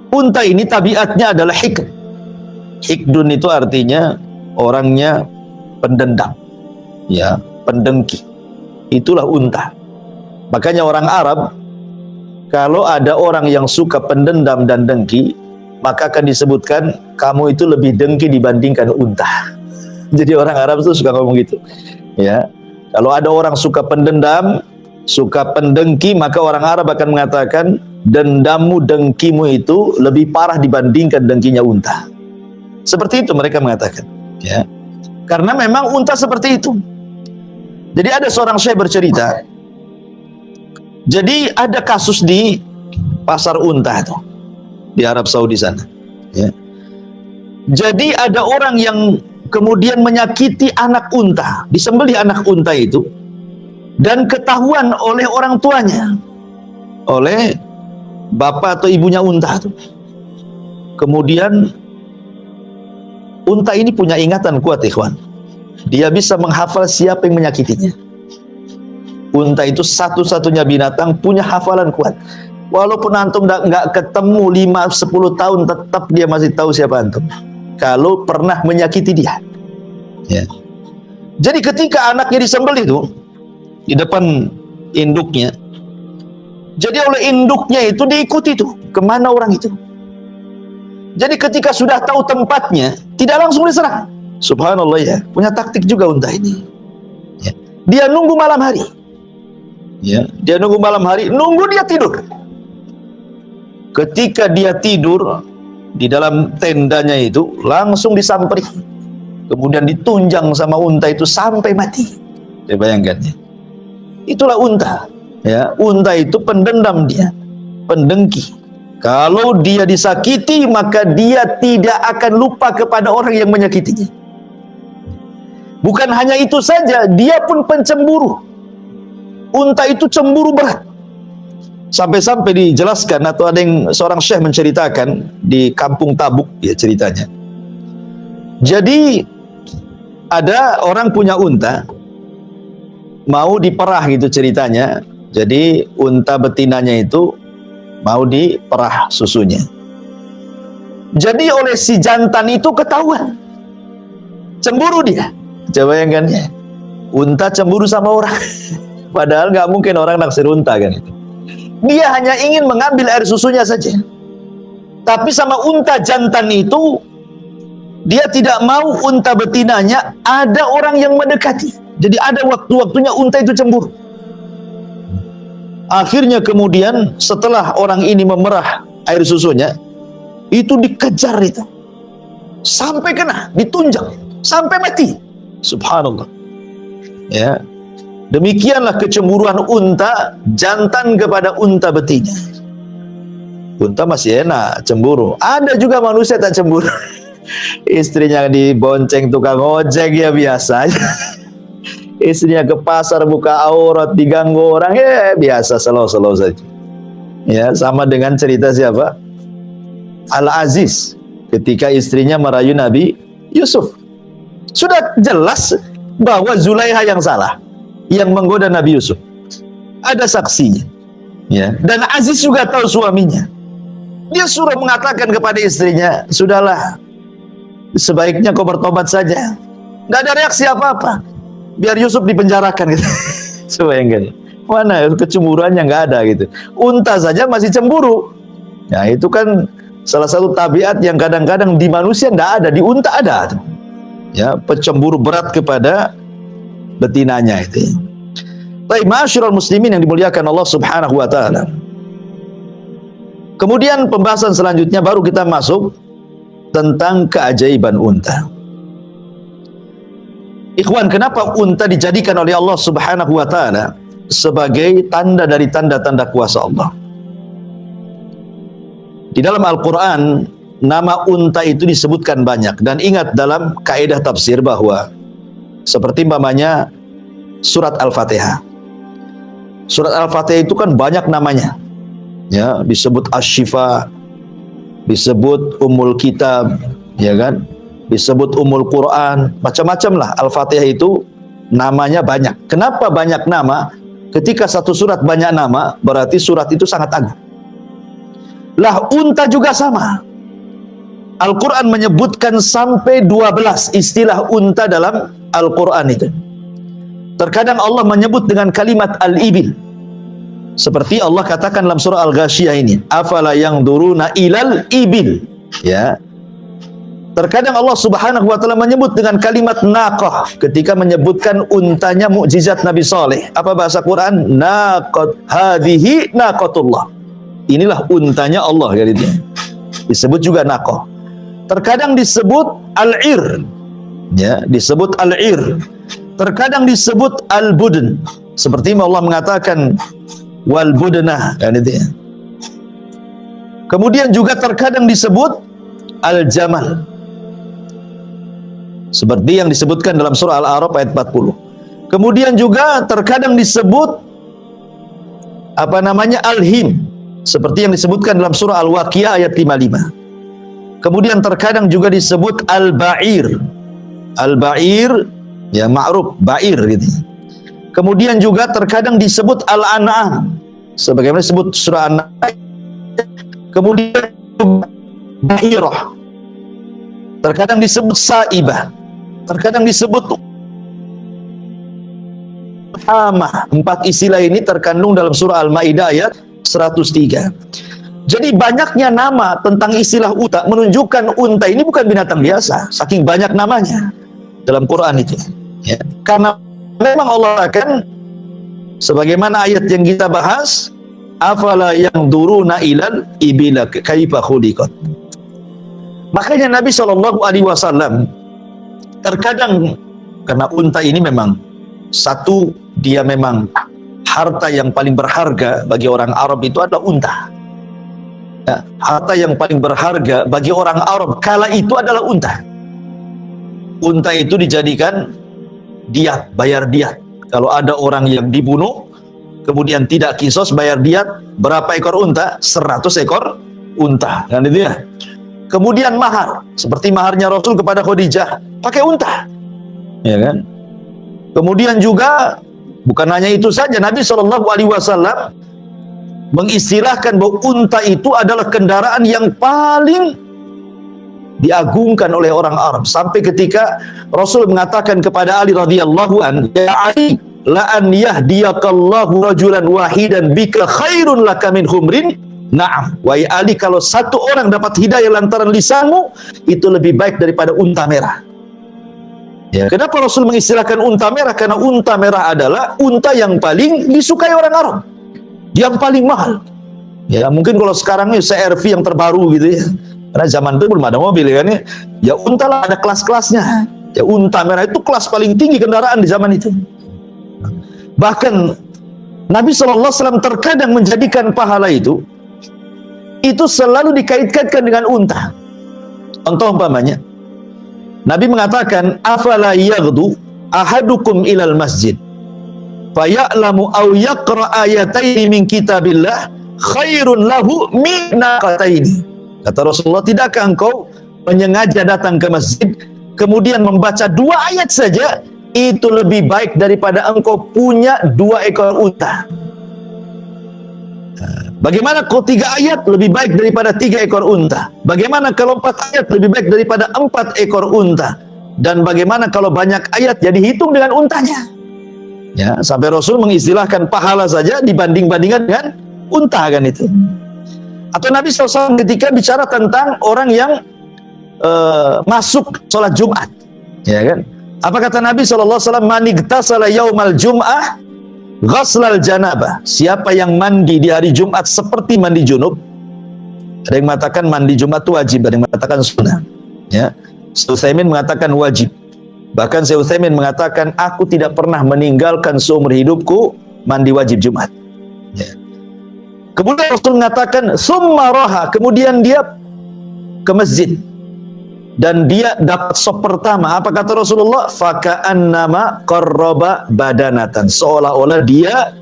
unta ini tabiatnya adalah hikd. Hikdun itu artinya orangnya pendendam, ya, pendengki. Itulah unta. Makanya orang Arab, kalau ada orang yang suka pendendam dan dengki, maka akan disebutkan kamu itu lebih dengki dibandingkan unta. Jadi orang Arab itu suka ngomong gitu, ya. Kalau ada orang suka pendendam, suka pendengki, maka orang Arab akan mengatakan dendammu, dengkimu itu lebih parah dibandingkan dengkinya unta. Seperti itu mereka mengatakan, ya. Karena memang unta seperti itu. Jadi ada seorang syekh bercerita. Jadi ada kasus di pasar unta itu di Arab Saudi sana, ya. Jadi ada orang yang kemudian menyakiti anak unta, disembelih anak unta itu, dan ketahuan oleh orang tuanya, oleh bapak atau ibunya unta itu. Kemudian unta ini punya ingatan kuat, ikhwan. Dia bisa menghafal siapa yang menyakitinya. Unta itu satu-satunya binatang punya hafalan kuat. Walaupun antum nggak ketemu 5-10 tahun, tetap dia masih tahu siapa antum kalau pernah menyakiti dia, ya. Jadi ketika anaknya disembelih itu di depan induknya, jadi oleh induknya itu diikuti tuh kemana orang itu. Jadi ketika sudah tahu tempatnya, tidak langsung diserang. Subhanallah, ya, punya taktik juga unta ini. Ya. Dia nunggu malam hari. Ya, dia nunggu malam hari, nunggu dia tidur. Ketika dia tidur di dalam tendanya itu, langsung disamperi. Kemudian ditunjang sama unta itu sampai mati. Saya bayangkan, ya. Itulah unta. Ya, unta itu pendendam dia, pendengki. Kalau dia disakiti, maka dia tidak akan lupa kepada orang yang menyakitinya. Bukan hanya itu saja, dia pun pencemburu. Unta itu cemburu berat. Sampai-sampai dijelaskan, atau ada yang seorang syekh menceritakan di kampung Tabuk, ya, ceritanya. Jadi ada orang punya unta, mau diperah gitu ceritanya. Jadi unta betinanya itu mau diperah susunya. Jadi oleh si jantan itu ketahuan, cemburu dia. Coba bayangkan, ya, unta cemburu sama orang. Padahal nggak mungkin orang naksir unta kan itu. Dia hanya ingin mengambil air susunya saja. Tapi sama unta jantan itu, dia tidak mau unta betinanya ada orang yang mendekati. Jadi ada waktu-waktunya unta itu cemburu. Akhirnya kemudian setelah orang ini memerah air susunya, itu dikejar itu, sampai kena, ditunjang, sampai mati. Subhanallah, ya. Demikianlah kecemburuan unta jantan kepada unta betina. Unta masih enak cemburu. Ada juga manusia tak cemburu. Istrinya dibonceng tukang ojek, ya biasa aja. Istrinya ke pasar buka aurat, diganggu orang, ya biasa, slow-slow saja. Ya, sama dengan cerita siapa? Al-Aziz ketika istrinya merayu Nabi Yusuf. Sudah jelas bahwa Zulaiha yang salah, yang menggoda Nabi Yusuf. Ada saksinya, ya. Dan Aziz juga tahu suaminya. Dia suruh mengatakan kepada istrinya, sudahlah, sebaiknya kau bertobat saja. Nggak ada reaksi apa-apa, biar Yusuf dipenjarakan gitu. Sebayangkan, mana kecemburuannya nggak ada gitu. Unta saja masih cemburu. Nah, itu kan salah satu tabiat yang kadang-kadang di manusia nggak ada, di unta ada. Ya, pencemburu berat kepada betinanya itu. Baik, ma'asyiral muslimin yang dimuliakan Allah Subhanahu wa taala. Kemudian pembahasan selanjutnya baru kita masuk tentang keajaiban unta. Ikhwan, kenapa unta dijadikan oleh Allah Subhanahu wa taala sebagai tanda dari tanda-tanda kuasa Allah? Di dalam Al-Qur'an nama unta itu disebutkan banyak. Dan ingat dalam kaidah tafsir bahwa seperti umpamanya surat Al-Fatihah. Surat Al-Fatihah itu kan banyak namanya. Ya, disebut Asy-Syifa, disebut Ummul Kitab, ya kan? Disebut Ummul Quran, macam-macam lah. Al-Fatihah itu namanya banyak. Kenapa banyak nama? Ketika satu surat banyak nama, berarti surat itu sangat agung. Lah unta juga sama. Al-Quran menyebutkan sampai 12 istilah unta dalam Al-Quran itu. Terkadang Allah menyebut dengan kalimat al-ibil. Seperti Allah katakan dalam surah Al-Ghasyiyah ini, afala yanzuruna ilal ibil. Ya. Terkadang Allah Subhanahu wa taala menyebut dengan kalimat naqah ketika menyebutkan untanya mukjizat Nabi Saleh. Apa bahasa Quran? Naqat hadhihi naqatullah. Inilah untanya Allah, gitu. Disebut juga naqah. Terkadang disebut al-ir. Ya, disebut al-ir. Terkadang disebut al-budn. Seperti Allah mengatakan wal budnah, kan itu ya. Kemudian juga terkadang disebut al-jamal. Seperti yang disebutkan dalam surah Al-A'raf ayat 40. Kemudian juga terkadang disebut al-him, seperti yang disebutkan dalam surah Al-Waqiah ayat 55. Kemudian terkadang juga disebut al-ba'ir. Al-ba'ir, ya ma'ruf, ba'ir gitu. Kemudian juga terkadang disebut al-an'am, sebagaimana disebut surah An-Nahl. Kemudian bahirah. Terkadang disebut sa'ibah. Terkadang disebut hamah. 4 istilah ini terkandung dalam surah Al-Maidah ayat 103. Jadi banyaknya nama tentang istilah unta menunjukkan unta ini bukan binatang biasa, saking banyak namanya dalam Quran itu. Ya. Karena memang Allah akan, sebagaimana ayat yang kita bahas, afala yanzuruna ilal ibila kaifa khuliqat. Makanya Nabi SAW terkadang, karena unta ini memang satu, dia memang harta yang paling berharga bagi orang Arab itu adalah unta. Ya, harta yang paling berharga bagi orang Arab kala itu adalah unta. Unta itu dijadikan diat, bayar diat. Kalau ada orang yang dibunuh kemudian tidak kisos, bayar diat berapa ekor unta? 100 ekor unta, kan itu ya. Kemudian mahar, seperti maharnya Rasul kepada Khadijah, pakai unta, ya kan? Kemudian juga bukan hanya itu saja, Nabi SAW mengistilahkan bahwa unta itu adalah kendaraan yang paling diagungkan oleh orang Arab, sampai ketika Rasul mengatakan kepada Ali radhiyallahu an, ya Ali, la an yahdiyakallahu rajulan wahidan bika khairun laka min humrin. Naam, wahai Ali, kalau satu orang dapat hidayah lantaran lisanmu, itu lebih baik daripada unta merah. Ya, kenapa Rasul mengistilahkan unta merah? Karena unta merah adalah unta yang paling disukai orang Arab, yang paling mahal. Ya, mungkin kalau sekarang ini CR-V yang terbaru gitu ya, karena zaman itu belum ada mobil kan ya. Ya unta lah, ada kelas-kelasnya. Ya unta merah itu kelas paling tinggi kendaraan di zaman itu. Bahkan Nabi SAW terkadang menjadikan pahala itu selalu dikaitkan dengan unta. Contoh umpamanya, Nabi mengatakan, afala yaghdu ahadukum ilal masjid faya'lamu aw yaqra ayataini min kitabillah khairun lahu min naqataini. Kata Rasulullah, tidakkah engkau menyengaja datang ke masjid kemudian membaca 2 ayat saja, itu lebih baik daripada engkau punya 2 ekor unta. Bagaimana kalau 3 ayat lebih baik daripada 3 ekor unta? Bagaimana kalau 4 ayat lebih baik daripada 4 ekor unta? Dan bagaimana kalau banyak ayat jadi hitung dengan untanya? Ya, sampai Rasul mengistilahkan pahala saja dibanding-bandingkan dengan unta, kan itu. Atau Nabi SAW ketika bicara tentang orang yang masuk sholat Jumat, ya kan? Apa kata Nabi SAW? Man igtasala yaumal jum'ah ghaslal janabah. Siapa yang mandi di hari Jumat seperti mandi junub. Ada yang mengatakan mandi Jumat itu wajib, ada yang mengatakan sunnah. Ya, Syekh Utsaimin mengatakan wajib. Bahkan Syekh Utsaimin mengatakan, aku tidak pernah meninggalkan seumur hidupku mandi wajib Jumat. Ya. Kemudian Rasul mengatakan summa raha, kemudian dia ke masjid dan dia dapat sop pertama, apa kata Rasulullah? Faka'annama qarraba badanatan, seolah-olah dia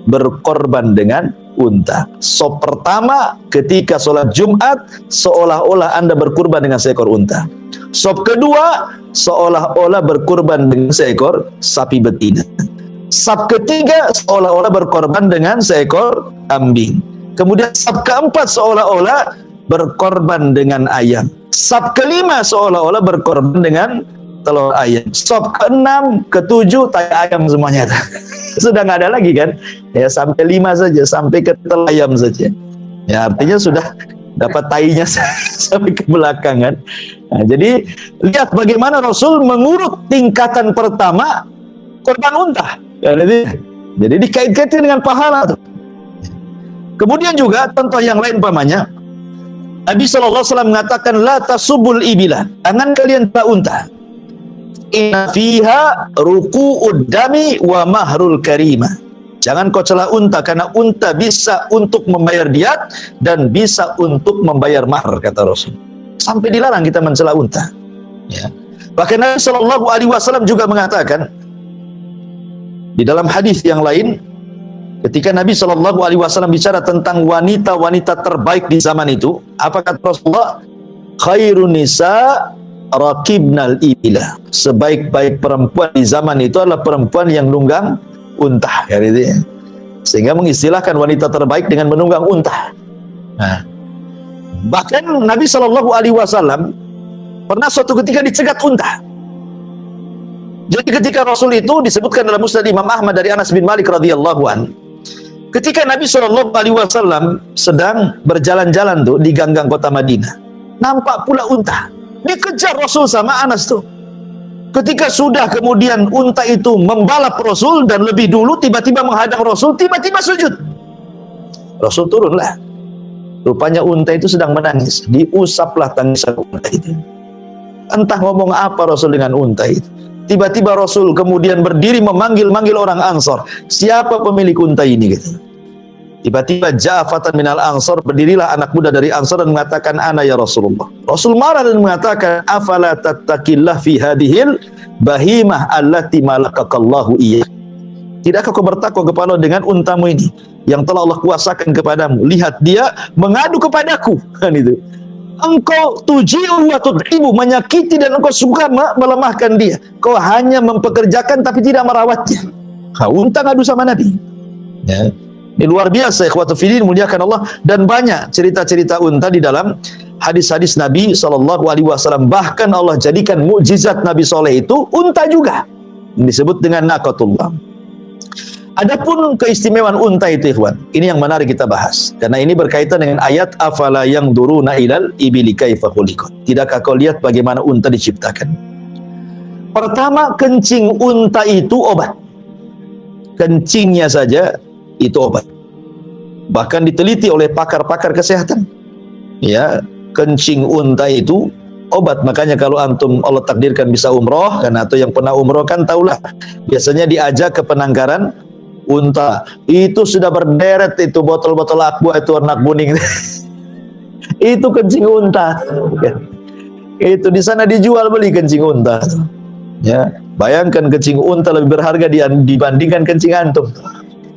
berkorban dengan unta. Sop pertama ketika sholat Jumat, seolah-olah Anda berkurban dengan seekor unta. Sop kedua, seolah-olah berkurban dengan seekor sapi betina. Sop ketiga, seolah-olah berkorban dengan seekor kambing. Kemudian sop keempat, seolah-olah berkorban dengan ayam. Sop kelima, seolah-olah berkorban dengan telur ayam. Sop keenam, ketujuh, tai ayam semuanya. Sudah nggak ada lagi kan? Ya sampai 5 saja, sampai ke telur ayam saja. Ya artinya sudah dapat tainya sampai ke belakang kan. Nah, jadi lihat bagaimana Rasul mengurut tingkatan pertama korban unta. Ya, jadi dikait-kaitin dengan pahala. Kemudian juga contoh yang lain pamannya, Nabi SAW mengatakan la tasubul ibila, jangan kalian tak unta. Inna fiha ruku'ud dami wa mahrul karimah. Jangan kau celah unta, karena unta bisa untuk membayar diat dan bisa untuk membayar mahar, kata Rasul. Sampai dilarang kita mencela unta. Ya. Bahkan Nabi SAW juga mengatakan di dalam hadis yang lain, ketika Nabi SAW bicara tentang wanita-wanita terbaik di zaman itu, apa kata Rasulullah? Khairun nisa rakibnal ibila. Sebaik-baik perempuan di zaman itu adalah perempuan yang nunggang unta, ya, gitu ya. Sehingga mengistilahkan wanita terbaik dengan menunggang unta. Nah, bahkan Nabi SAW pernah suatu ketika dicegat unta. Jadi ketika Rasul itu disebutkan dalam Musnad Imam Ahmad dari Anas bin Malik radhiyallahu an, ketika Nabi SAW sedang berjalan-jalan tuh di ganggang kota Madinah, nampak pula unta. Dikejar Rasul sama Anas tuh. Ketika sudah kemudian unta itu membalap Rasul dan lebih dulu tiba-tiba menghadang Rasul, tiba-tiba sujud. Rasul turunlah. Rupanya unta itu sedang menangis. Diusaplah tangisan unta itu. Entah ngomong apa Rasul dengan unta itu. Tiba-tiba Rasul kemudian berdiri memanggil-manggil orang Ansor. Siapa pemilik unta ini? Gitu. Tiba-tiba ja'afatan minal Ansor, berdirilah anak muda dari Ansor dan mengatakan, ana ya Rasulullah. Rasul marah dan mengatakan, afala tattakillah fi hadhil bahimah allati malakakallahu iya. Tidakkah kau bertakwa kepada dengan untamu ini yang telah Allah kuasakan kepadamu? Lihat dia mengadu kepadaku. Kan itu. Engkau tuji'u wa tud'ibu, menyakiti dan engkau suka melemahkan dia. Kau hanya mempekerjakan tapi tidak merawatnya. Unta ngadu sama Nabi. Ya. Ini luar biasa, ikhwatu fillah, muliakan Allah. Dan banyak cerita-cerita unta di dalam hadis-hadis Nabi SAW. Bahkan Allah jadikan mukjizat Nabi Soleh itu unta juga, yang disebut dengan naqatullah. Adapun keistimewaan unta itu, ikhwan, ini yang menarik kita bahas, karena ini berkaitan dengan ayat afala yang duruna ilal ibili kaifa khuliqat. Tidakkah kau lihat bagaimana unta diciptakan? Pertama, kencing unta itu obat. Kencingnya saja itu obat. Bahkan diteliti oleh pakar-pakar kesehatan. Ya, kencing unta itu obat. Makanya kalau antum Allah takdirkan bisa umroh, kan, atau yang pernah umroh kan tahulah, biasanya diajak ke penangkaran unta, itu sudah berderet itu botol-botol aqua itu warna kuning. Itu kencing unta. Itu di sana dijual beli kencing unta. Ya, bayangkan kencing unta lebih berharga dibandingkan kencing antum.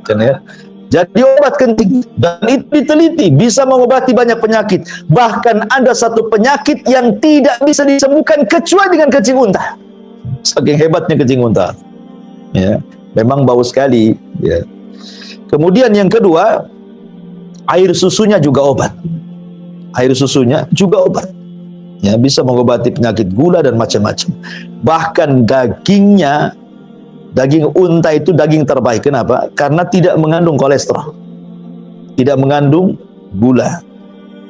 Kan ya? Jadi obat kencing, dan itu diteliti bisa mengobati banyak penyakit. Bahkan ada satu penyakit yang tidak bisa disembuhkan kecuali dengan kencing unta. Saking hebatnya kencing unta. Ya. Memang bau sekali, ya. Kemudian yang kedua, air susunya juga obat. Air susunya juga obat. Ya, bisa mengobati penyakit gula dan macam-macam. Bahkan dagingnya, daging unta itu daging terbaik. Kenapa? Karena tidak mengandung kolesterol, tidak mengandung gula.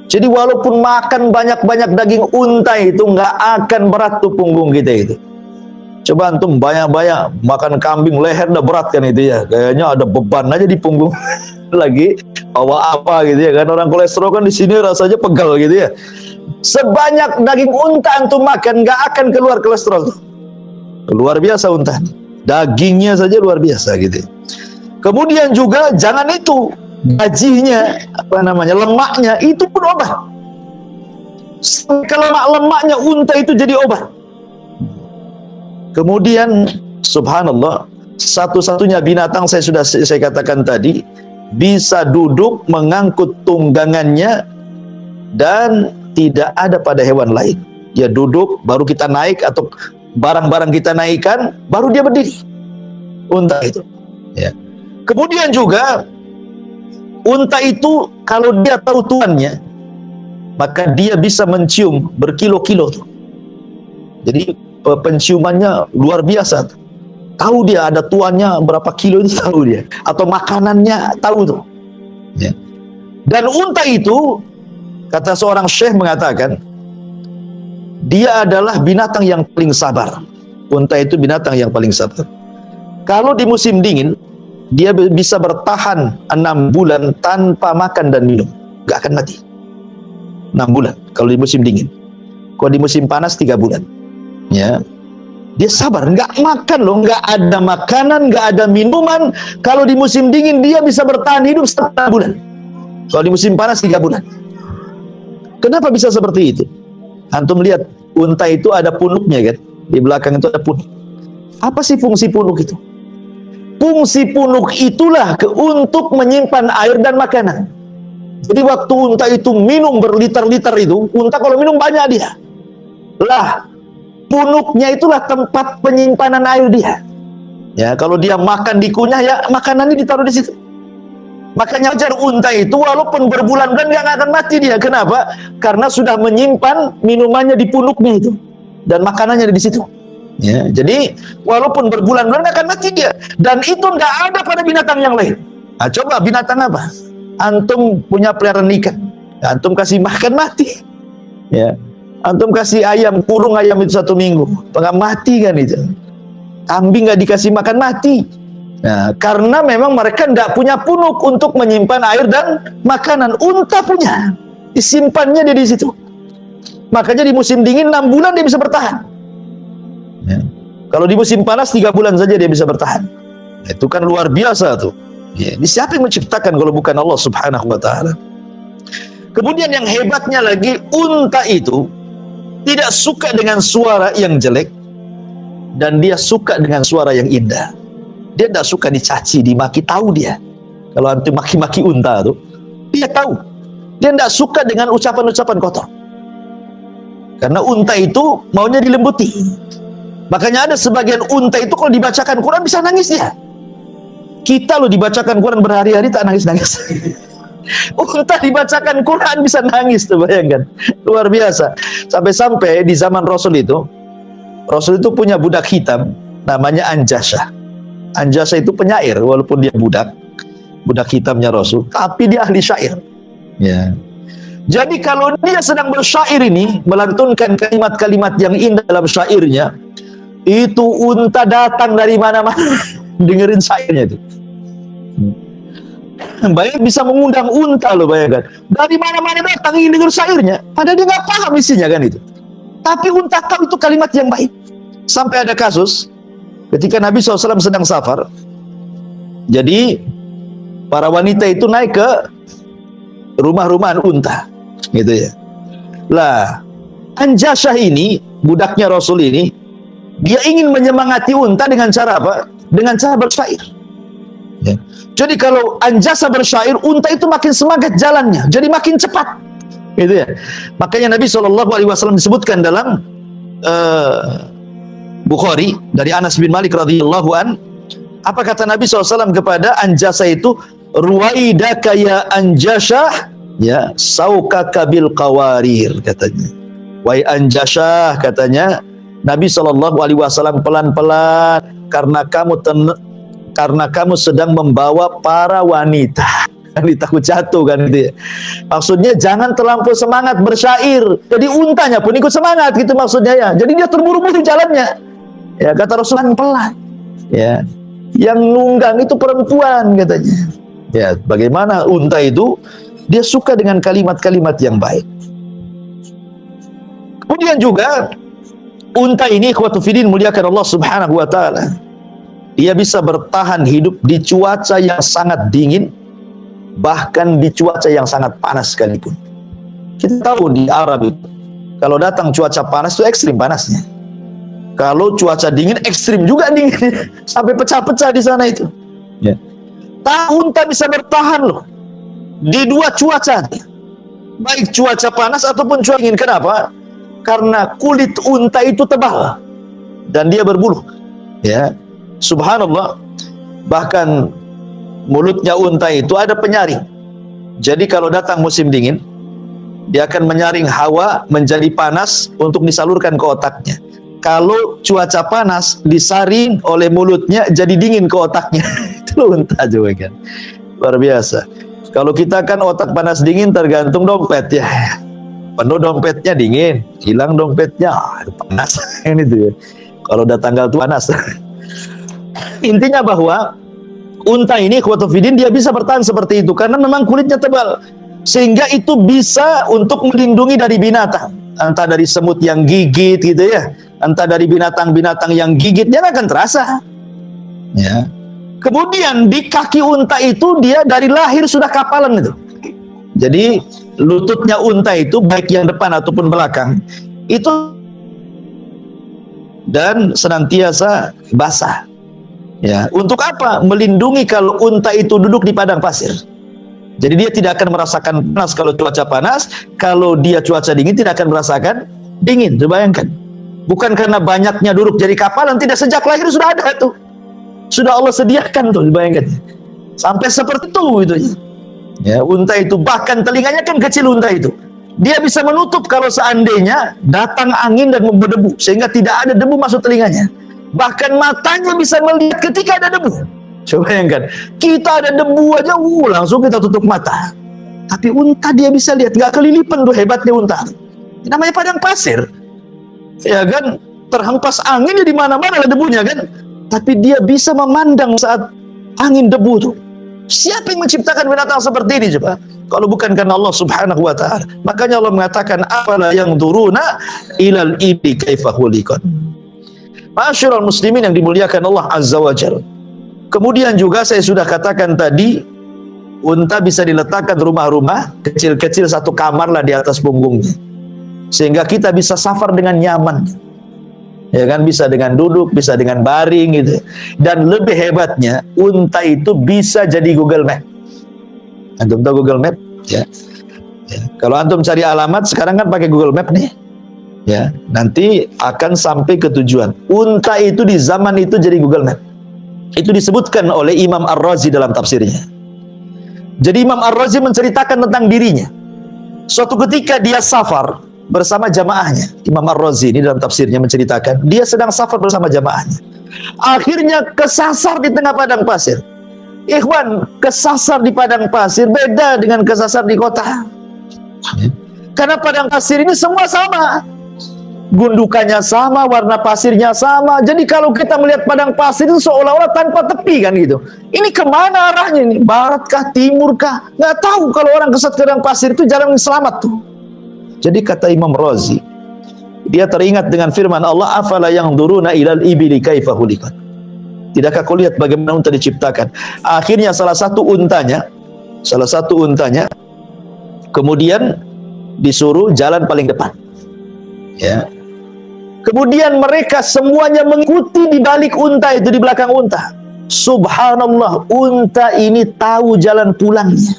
Jadi walaupun makan banyak-banyak daging unta itu nggak akan berat tuh punggung kita itu. Coba antum banyak-banyak makan kambing, leher udah berat kan itu ya. Kayaknya ada beban aja di punggung. Lagi bawa apa gitu ya kan. Orang kolesterol kan di sini rasanya pegal gitu ya. Sebanyak daging unta antum makan nggak akan keluar kolesterol tuh. Luar biasa unta. Dagingnya saja luar biasa gitu. Kemudian juga jangan itu, gajinya, apa namanya, lemaknya itu pun obat. Kalau lemak-lemaknya unta itu jadi obat. Kemudian subhanallah, satu-satunya binatang saya katakan tadi bisa duduk mengangkut tunggangannya dan tidak ada pada hewan lain. Dia duduk, baru kita naik atau barang-barang kita naikkan, baru dia berdiri. Unta itu. Ya. Kemudian juga unta itu kalau dia tahu tuannya, maka dia bisa mencium berkilo-kilo tuh. Jadi penciumannya luar biasa. Tahu dia ada tuannya berapa kilo itu tahu dia, atau makanannya tahu tuh. Ya. Dan unta itu, kata seorang syekh mengatakan, dia adalah binatang yang paling sabar. Unta itu binatang yang paling sabar. Kalau di musim dingin, dia bisa bertahan 6 bulan tanpa makan dan minum, gak akan mati. 6 bulan kalau di musim dingin. Kalau di musim panas 3 bulan. Ya, dia sabar, nggak makan loh, nggak ada makanan, nggak ada minuman. Kalau di musim dingin dia bisa bertahan hidup 1,5 bulan. Kalau di musim panas 3 bulan. Kenapa bisa seperti itu? Antum lihat, unta itu ada punuknya kan? Di belakang itu ada punuk. Apa sih fungsi punuk itu? Fungsi punuk itulah untuk menyimpan air dan makanan. Jadi waktu unta itu minum berliter-liter itu, unta kalau minum banyak dia. Lah, punuknya itulah tempat penyimpanan air dia. Ya, kalau dia makan dikunyah, ya makanannya ditaruh di situ. Makanya wajar unta itu walaupun berbulan-bulan nggak akan mati dia. Kenapa? Karena sudah menyimpan minumannya di punuknya itu dan makanannya di situ. Ya, jadi walaupun berbulan-bulan nggak akan mati dia. Dan itu nggak ada pada binatang yang lain. Nah, coba binatang apa? Antum punya peliharaan ikan, antum kasih makan mati. Ya, antum kasih ayam, kurung ayam itu 1 minggu, nggak mati kan itu. Kambing nggak dikasih makan mati. Nah, karena memang mereka tidak punya punuk untuk menyimpan air dan makanan. Unta punya, disimpannya dia di situ. Makanya di musim dingin 6 bulan dia bisa bertahan. Ya. Kalau di musim panas 3 bulan saja dia bisa bertahan. Itu kan luar biasa tuh. Ya, ini siapa yang menciptakan kalau bukan Allah Subhanahu wa Ta'ala? Kemudian yang hebatnya lagi, unta itu tidak suka dengan suara yang jelek dan dia suka dengan suara yang indah. Dia tidak suka dicaci, dimaki, tahu dia. Kalau antum maki-maki unta tuh, dia tahu. Dia tidak suka dengan ucapan-ucapan kotor. Karena unta itu maunya dilembuti. Makanya ada sebagian unta itu kalau dibacakan Quran bisa nangis dia. Kita loh dibacakan Quran berhari-hari tak nangis-nangis. Unta dibacakan Quran bisa nangis tuh, bayangkan. Luar biasa. Sampai-sampai di zaman Rasul itu punya budak hitam namanya Anjasah. Anjasah itu penyair walaupun dia budak hitamnya Rasul, tapi dia ahli syair. Ya. Jadi kalau dia sedang bersyair ini, melantunkan kalimat-kalimat yang indah dalam syairnya, itu unta datang dari mana-mana dengerin syairnya itu. Bayangkan bisa mengundang unta loh, bayangkan. Dari mana-mana datang ingin dengar syairnya, padahal dia nggak paham isinya kan itu. Tapi unta tahu itu kalimat yang baik. Sampai ada kasus ketika Nabi SAW sedang safar, jadi para wanita itu naik ke rumah-rumahan unta, gitu ya. Lah, Anjasah ini, budaknya Rasul ini, dia ingin menyemangati unta dengan cara apa? Dengan cara bersyair. Ya. Jadi kalau Anjasah bersyair, unta itu makin semangat jalannya, jadi makin cepat, gitu ya. Makanya Nabi SAW disebutkan dalam Bukhari dari Anas bin Malik radhiyallahu an, apa kata Nabi SAW kepada Anjasah itu? Ruwaidaka ya Anjasah, ya saukaka bil qawarir, katanya. Wahai Anjasah, katanya Nabi SAW, pelan-pelan karena kamu sedang membawa para wanita. Takut jatuh kan gitu ya. Maksudnya jangan terlampau semangat bersyair. Jadi untanya pun ikut semangat gitu maksudnya ya. Jadi dia terburu-buru jalannya. Ya, kata Rasulullah pelan. Ya. Yang nunggang itu perempuan katanya. Ya, bagaimana unta itu dia suka dengan kalimat-kalimat yang baik. Kemudian juga unta ini ikhwatu fillah muliakan Allah Subhanahu wa Ta'ala. Dia bisa bertahan hidup di cuaca yang sangat dingin, bahkan di cuaca yang sangat panas sekalipun. Kita tahu di Arab itu Kalau datang cuaca panas itu ekstrim panasnya. Kalau cuaca dingin ekstrim juga dingin, sampai pecah-pecah di sana itu. Ya. Unta bisa bertahan loh di dua cuaca, baik cuaca panas ataupun cuaca dingin. Kenapa? Karena kulit unta itu tebal dan dia berbulu. Ya, subhanallah. Bahkan mulutnya unta itu ada penyaring. Jadi kalau datang musim dingin, dia akan menyaring hawa menjadi panas untuk disalurkan ke otaknya. Kalau cuaca panas, disaring oleh mulutnya jadi dingin ke otaknya. Itu unta juga kan. Luar biasa. Kalau kita kan otak panas dingin tergantung dompet ya. Penuh dompetnya dingin, hilang dompetnya panas. Ini tuh ya. Kalau udah tanggal tuh panas. Intinya bahwa unta ini ikhwatufidin dia bisa bertahan seperti itu karena memang kulitnya tebal, sehingga itu bisa untuk melindungi dari binatang, entah dari semut yang gigit gitu ya, entah dari binatang-binatang yang gigit, dia akan terasa ya. Kemudian di kaki unta itu dia dari lahir sudah kapalan itu. Jadi lututnya unta itu baik yang depan ataupun belakang itu dan senantiasa basah. Ya, untuk apa? Melindungi kalau unta itu duduk di padang pasir. Jadi dia tidak akan merasakan panas kalau cuaca panas, kalau dia cuaca dingin tidak akan merasakan dingin. Bayangkan. Bukan karena banyaknya duduk jadi kapalan, tidak, sejak lahir sudah ada tuh. Sudah Allah sediakan tuh, bayangkan. Sampai seperti itu. Ya, unta itu bahkan telinganya kan kecil unta itu. Dia bisa menutup kalau seandainya datang angin dan berdebu sehingga tidak ada debu masuk telinganya. Bahkan matanya bisa melihat ketika ada debu. Coba bayangkan, kita ada debu aja, langsung kita tutup mata. Tapi unta dia bisa lihat, nggak kelilipan tuh hebatnya unta. Namanya padang pasir, ya kan, terhempas angin di mana-mana ada debunya kan. Tapi dia bisa memandang saat angin debu tuh. Siapa yang menciptakan binatang seperti ini coba? Kalau bukan karena Allah Subhanahu wa Ta'ala. Makanya Allah mengatakan, afala yanzuruna ilal ibli kaifa khuliqat. Ma'asyiral muslimin yang dimuliakan Allah Azza wa Jalla. Kemudian juga saya sudah katakan tadi, unta bisa diletakkan rumah-rumah kecil-kecil satu kamar lah di atas punggungnya, sehingga kita bisa safar dengan nyaman. Ya kan, bisa dengan duduk, bisa dengan baring gitu. Dan lebih hebatnya, unta itu bisa jadi Google Map. Antum tahu Google Map? Ya. Kalau antum cari alamat sekarang kan pakai Google Map nih. Ya, nanti akan sampai ke tujuan. Unta itu di zaman itu jadi Google Map. Itu disebutkan oleh Imam Ar-Razi dalam tafsirnya. Jadi Imam Ar-Razi menceritakan tentang dirinya. Suatu ketika dia safar bersama jamaahnya. Imam Ar-Razi ini dalam tafsirnya menceritakan dia sedang safar bersama jamaahnya. Akhirnya kesasar di tengah padang pasir. Ikhwan, kesasar di padang pasir beda dengan kesasar di kota. Karena padang pasir ini semua sama. Gundukannya sama, warna pasirnya sama. Jadi kalau kita melihat padang pasir itu seolah-olah tanpa tepi kan gitu. Ini kemana arahnya ini? Barat kah, timur kah? Nggak tahu. Kalau orang kesat ke padang pasir itu jalan selamat tuh. Jadi kata Imam Razi, dia teringat dengan firman Allah, afala yanzuruna ilal ibili kaifa khuliqat. Tidakkah kau lihat bagaimana unta diciptakan? Akhirnya salah satu untanya kemudian disuruh jalan paling depan. Ya. Kemudian mereka semuanya mengikuti di balik unta itu, di belakang unta. Subhanallah, unta ini tahu jalan pulangnya.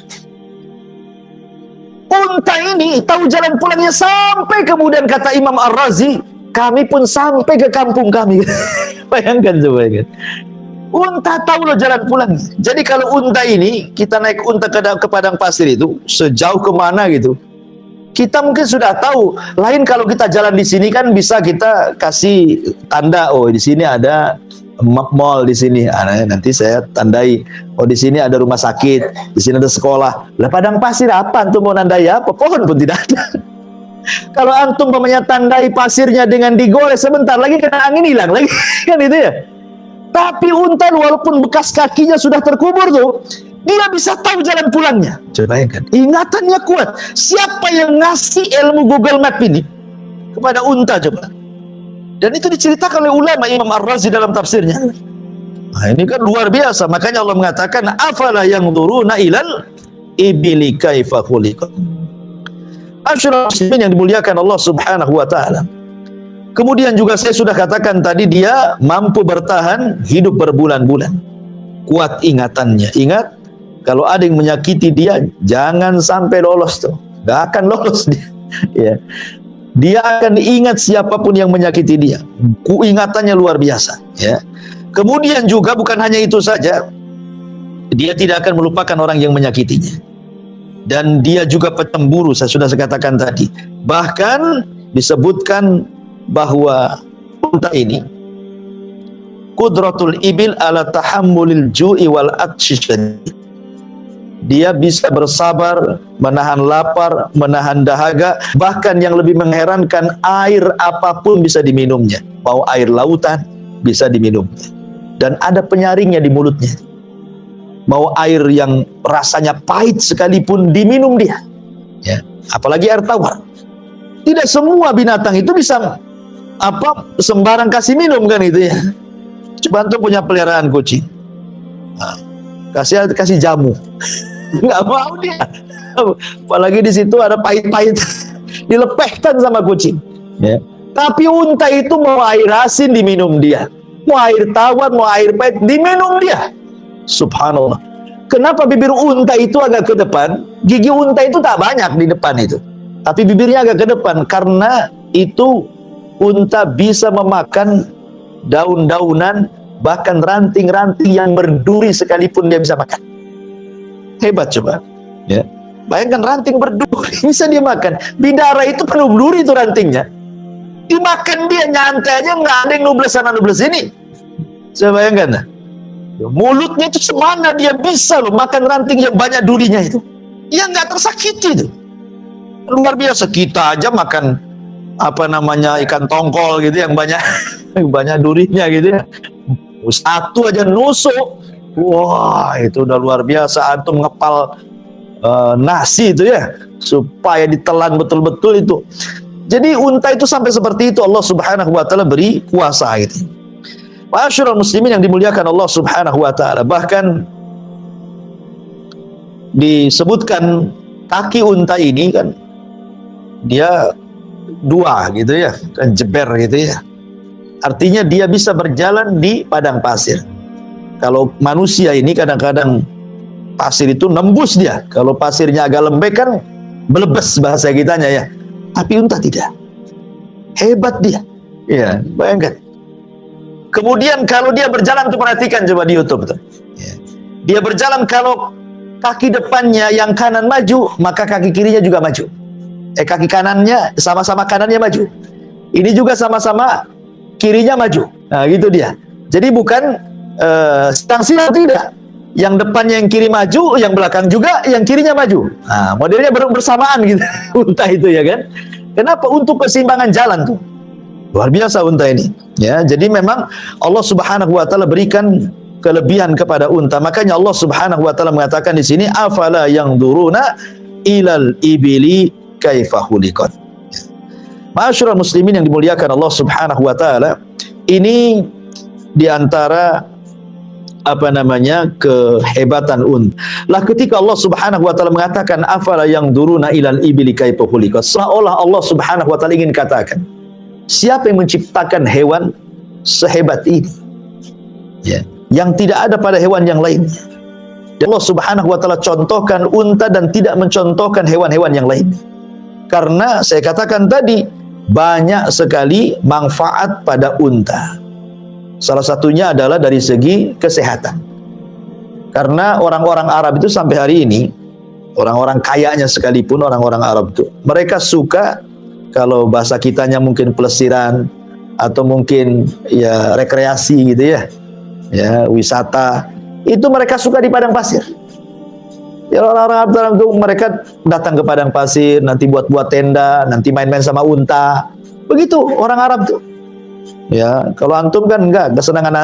Unta ini tahu jalan pulangnya sampai kemudian kata Imam Ar-Razi, kami pun sampai ke kampung kami. Bayangkan coba kan. Unta tahu loh jalan pulangnya. Jadi kalau unta ini, kita naik unta ke padang pasir itu, sejauh kemana gitu, kita mungkin sudah tahu. Lain kalau kita jalan di sini kan bisa kita kasih tanda, oh di sini ada mall, di sini nanti saya tandai, oh di sini ada rumah sakit, di sini ada sekolah. Lah padang pasir apa antum mau nandai apa? Pohon pun tidak ada. Kalau antum namanya tandai pasirnya dengan digores, sebentar lagi kena angin hilang lagi kan itu ya. Tapi unta walaupun bekas kakinya sudah terkubur tuh, dia bisa tahu jalan pulangnya. Coba bayangkan, ingatannya kuat. Siapa yang ngasih ilmu Google Map ini kepada unta coba? Dan itu diceritakan oleh ulama Imam Ar-Razi dalam tafsirnya. Nah, ini kan luar biasa. Makanya Allah mengatakan, afala yanzuruna ilal ibili kaifa khuliqat. Asyrul muslimin yang dimuliakan Allah Subhanahu wa taala. Kemudian juga saya sudah katakan tadi, dia mampu bertahan hidup berbulan-bulan. Kuat ingatannya. Ingat, kalau ada yang menyakiti dia, jangan sampai lolos tuh. Gak akan lolos dia. Ya. Dia akan ingat siapapun yang menyakiti dia. Ingatannya luar biasa. Ya. Kemudian juga bukan hanya itu saja, dia tidak akan melupakan orang yang menyakitinya. Dan dia juga pecemburu, saya sudah katakan tadi. Bahkan disebutkan bahwa unta ini qudratul ibil ala tahammulil ju'i wal atshi syadid. Dia bisa bersabar, menahan lapar, menahan dahaga, bahkan yang lebih mengherankan, air apapun bisa diminumnya. Mau air lautan bisa diminumnya. Dan ada penyaringnya di mulutnya. Mau air yang rasanya pahit sekalipun diminum dia. Ya, apalagi air tawar. Tidak semua binatang itu bisa sembarang kasih minum kan itu ya. Coba antum punya peliharaan kucing, nah, kasih jamu, nggak mau dia. Apalagi di situ ada pahit-pahit, dilepehkan sama kucing. Ya. Tapi unta itu mau air asin diminum dia, mau air tawar, mau air pahit diminum dia. Subhanallah. Kenapa bibir unta itu agak ke depan? Gigi unta itu tak banyak di depan itu, tapi bibirnya agak ke depan karena itu unta bisa memakan daun-daunan, bahkan ranting-ranting yang berduri sekalipun dia bisa makan. Hebat coba. Ya. Bayangkan ranting berduri bisa dia makan. Bidara itu penuh duri itu rantingnya. Dimakan dia nyantai aja, nggak ada yang nubles sana nubles sini. Saya bayangkan. Nah. Mulutnya itu semana dia bisa loh makan ranting yang banyak durinya itu. Yang nggak tersakiti itu. Luar biasa. Kita aja makan ikan tongkol gitu yang banyak banyak durinya gitu ya. Satu aja nusuk, wah itu udah luar biasa. Antum ngepal nasi itu ya, supaya ditelan betul-betul itu. Jadi unta itu sampai seperti itu Allah Subhanahu wa taala beri kuasa gitu. Ma'asyiral muslimin yang dimuliakan Allah Subhanahu wa taala, bahkan disebutkan kaki unta ini kan dia dua gitu ya, kan jeber gitu ya. Artinya dia bisa berjalan di padang pasir. Kalau manusia ini kadang-kadang pasir itu nembus dia. Kalau pasirnya agak lembek kan belebes bahasa kitanya ya. Tapi unta tidak. Hebat dia. Ya, bayangkan. Kemudian kalau dia berjalan tuh, perhatikan coba di YouTube tuh. Ya. Dia berjalan, kalau kaki depannya yang kanan maju, maka kaki kirinya juga maju. Kaki kanannya sama-sama kanannya maju. Ini juga sama-sama kirinya maju. Nah, gitu dia. Jadi bukan silang-silang, tidak. Yang depannya yang kiri maju, yang belakang juga yang kirinya maju. Nah, modelnya bersamaan gitu. Unta itu ya kan. Kenapa? Untuk keseimbangan jalan tuh. Luar biasa unta ini. Ya, jadi memang Allah Subhanahu wa taala berikan kelebihan kepada unta. Makanya Allah Subhanahu wa taala mengatakan di sini, afala yanzuruna ilal ibili kaifa khuliqat. Ma'asyiral muslimin yang dimuliakan Allah Subhanahu wa taala, ini diantara kehebatan unta. Lah ketika Allah Subhanahu wa taala mengatakan afala yanzuruna ilal ibili kaifa khuliqat, seolah Allah Subhanahu wa taala ingin katakan, siapa yang menciptakan hewan sehebat ini? Ya, yang tidak ada pada hewan yang lainnya. Allah Subhanahu wa taala contohkan unta dan tidak mencontohkan hewan-hewan yang lain. Karena saya katakan tadi, banyak sekali manfaat pada unta. Salah satunya adalah dari segi kesehatan. Karena orang-orang Arab itu sampai hari ini, orang-orang kayanya sekalipun orang-orang Arab itu, mereka suka, kalau bahasa kitanya mungkin pelesiran atau mungkin ya rekreasi gitu ya. Ya, wisata. Itu mereka suka di padang pasir. Ya, orang-orang Arab itu mereka datang ke padang pasir, nanti buat-buat tenda, nanti main-main sama unta. Begitu orang Arab tuh. Ya, kalau antum kan enggak, kesenangan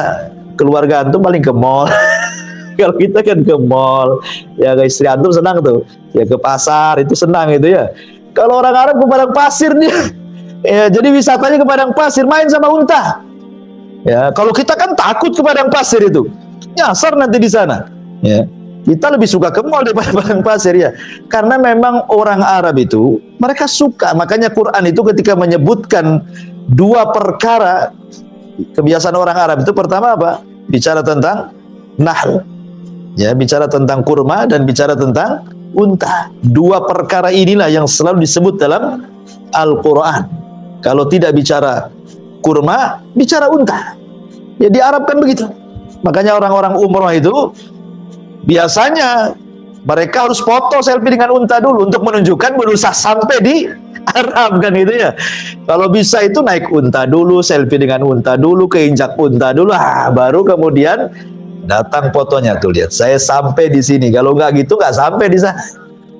keluarga antum paling ke mall. Kalau kita kan ke mall, ya istri antum senang tuh. Ya ke pasar itu senang gitu ya. Kalau orang Arab ke padang pasir dia. Ya, jadi wisatanya ke padang pasir, main sama unta. Ya, kalau kita kan takut ke padang pasir itu. Nyasar nanti di sana. Ya. Kita lebih suka ke mall daripada padang pasir ya. Karena memang orang Arab itu mereka suka. Makanya Quran itu ketika menyebutkan dua perkara kebiasaan orang Arab itu, pertama apa? Bicara tentang nahl. Ya, bicara tentang kurma dan bicara tentang unta. Dua perkara inilah yang selalu disebut dalam Al-Quran. Kalau tidak bicara kurma, bicara unta. Ya, di Arab kan begitu. Makanya orang-orang umroh itu biasanya mereka harus foto selfie dengan unta dulu untuk menunjukkan berusaha sampai di Arab kan gitu ya. Kalau bisa itu naik unta dulu, selfie dengan unta dulu, keinjak unta dulu, baru kemudian datang fotonya tuh, lihat saya sampai di sini. Kalau nggak gitu nggak sampai di sana.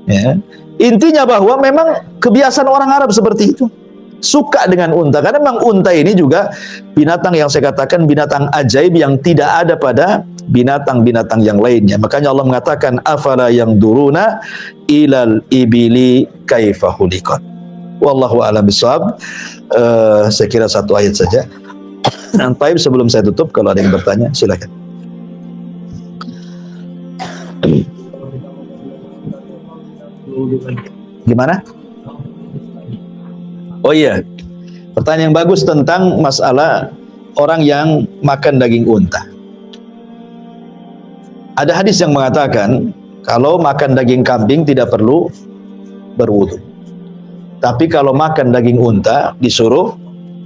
Ya. Intinya bahwa memang kebiasaan orang Arab seperti itu, suka dengan unta karena memang unta ini juga binatang yang saya katakan binatang ajaib yang tidak ada pada binatang-binatang yang lainnya. Makanya Allah mengatakan afala yang duruna ilal ibili kaifa khuliqat. Wallahu a'lam bishawab. Saya kira satu ayat saja. Baik, sebelum saya tutup, kalau ada yang bertanya silakan. Gimana? Oh iya, pertanyaan yang bagus tentang masalah orang yang makan daging unta. Ada hadis yang mengatakan kalau makan daging kambing tidak perlu berwudu. Tapi kalau makan daging unta disuruh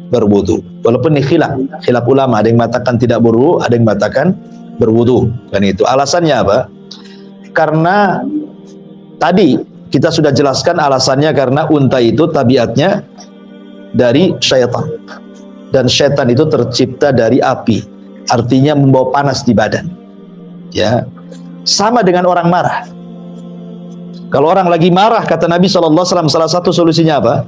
berwudu. Walaupun ini khilaf ulama, ada yang mengatakan tidak berwudu, ada yang mengatakan berwudu. Dan itu alasannya apa? Karena tadi kita sudah jelaskan alasannya, karena unta itu tabiatnya dari syaitan. Dan syaitan itu tercipta dari api. Artinya membawa panas di badan. Ya, sama dengan orang marah. Kalau orang lagi marah, kata Nabi SAW, salah satu solusinya apa?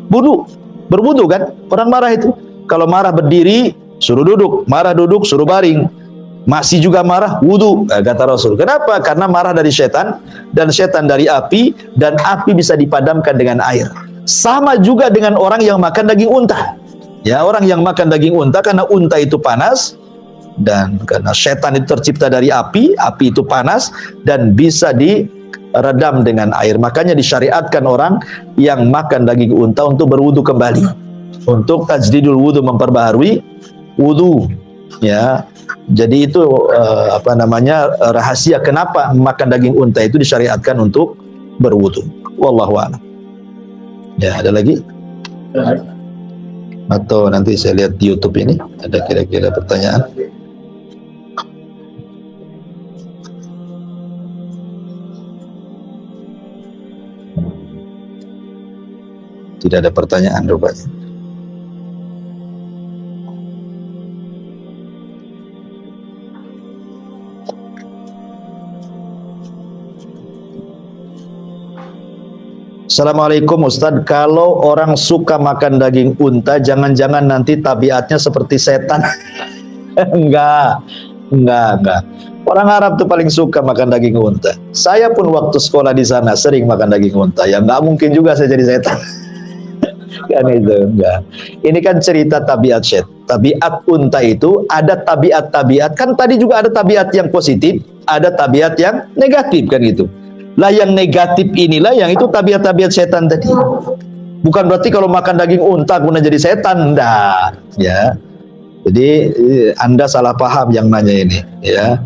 Wudu, berwudu kan? Orang marah itu, kalau marah berdiri, suruh duduk, marah duduk, suruh baring. Masih juga marah, wudu, kata Rasul. Kenapa? Karena marah dari setan, dan setan dari api, dan api bisa dipadamkan dengan air. Sama juga dengan orang yang makan daging unta. Ya, orang yang makan daging unta, karena unta itu panas, dan karena setan itu tercipta dari api, api itu panas dan bisa diredam dengan air. Makanya disyariatkan orang yang makan daging unta untuk berwudu kembali, untuk tajdidul wudu, memperbaharui wudu. Ya, jadi itu rahasia kenapa makan daging unta itu disyariatkan untuk berwudu. Wallahu a'lam. Ya, ada lagi? Atau nanti saya lihat di YouTube ini ada kira-kira pertanyaan. Tidak ada pertanyaan rupanya. Assalamualaikum Ustadz, kalau orang suka makan daging unta, jangan-jangan nanti tabiatnya seperti setan? Enggak. Orang Arab tuh paling suka makan daging unta. Saya pun waktu sekolah di sana sering makan daging unta. Ya nggak mungkin juga saya jadi setan. Kan itu enggak. Ini kan cerita tabiat tabiat unta itu ada tabiat-tabiat. Kan tadi juga ada tabiat yang positif, ada tabiat yang negatif kan gitu. Lah yang negatif inilah yang itu tabiat-tabiat setan tadi. Bukan berarti kalau makan daging unta guna jadi setan, enggak, ya. Jadi Anda salah paham yang nanya ini, ya.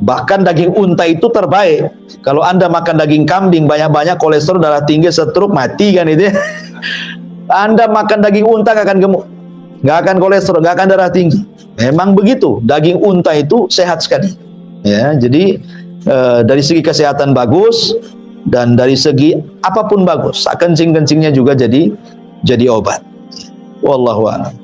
Bahkan daging unta itu terbaik. Kalau Anda makan daging kambing banyak-banyak, kolesterol, darah tinggi, stroke, mati kan itu. Anda makan daging unta nggak akan gemuk, nggak akan kolesterol, nggak akan darah tinggi. Memang begitu. Daging unta itu sehat sekali. Ya, jadi dari segi kesehatan bagus, dan dari segi apapun bagus. Kencing-kencingnya juga jadi obat. Wallahu a'lam.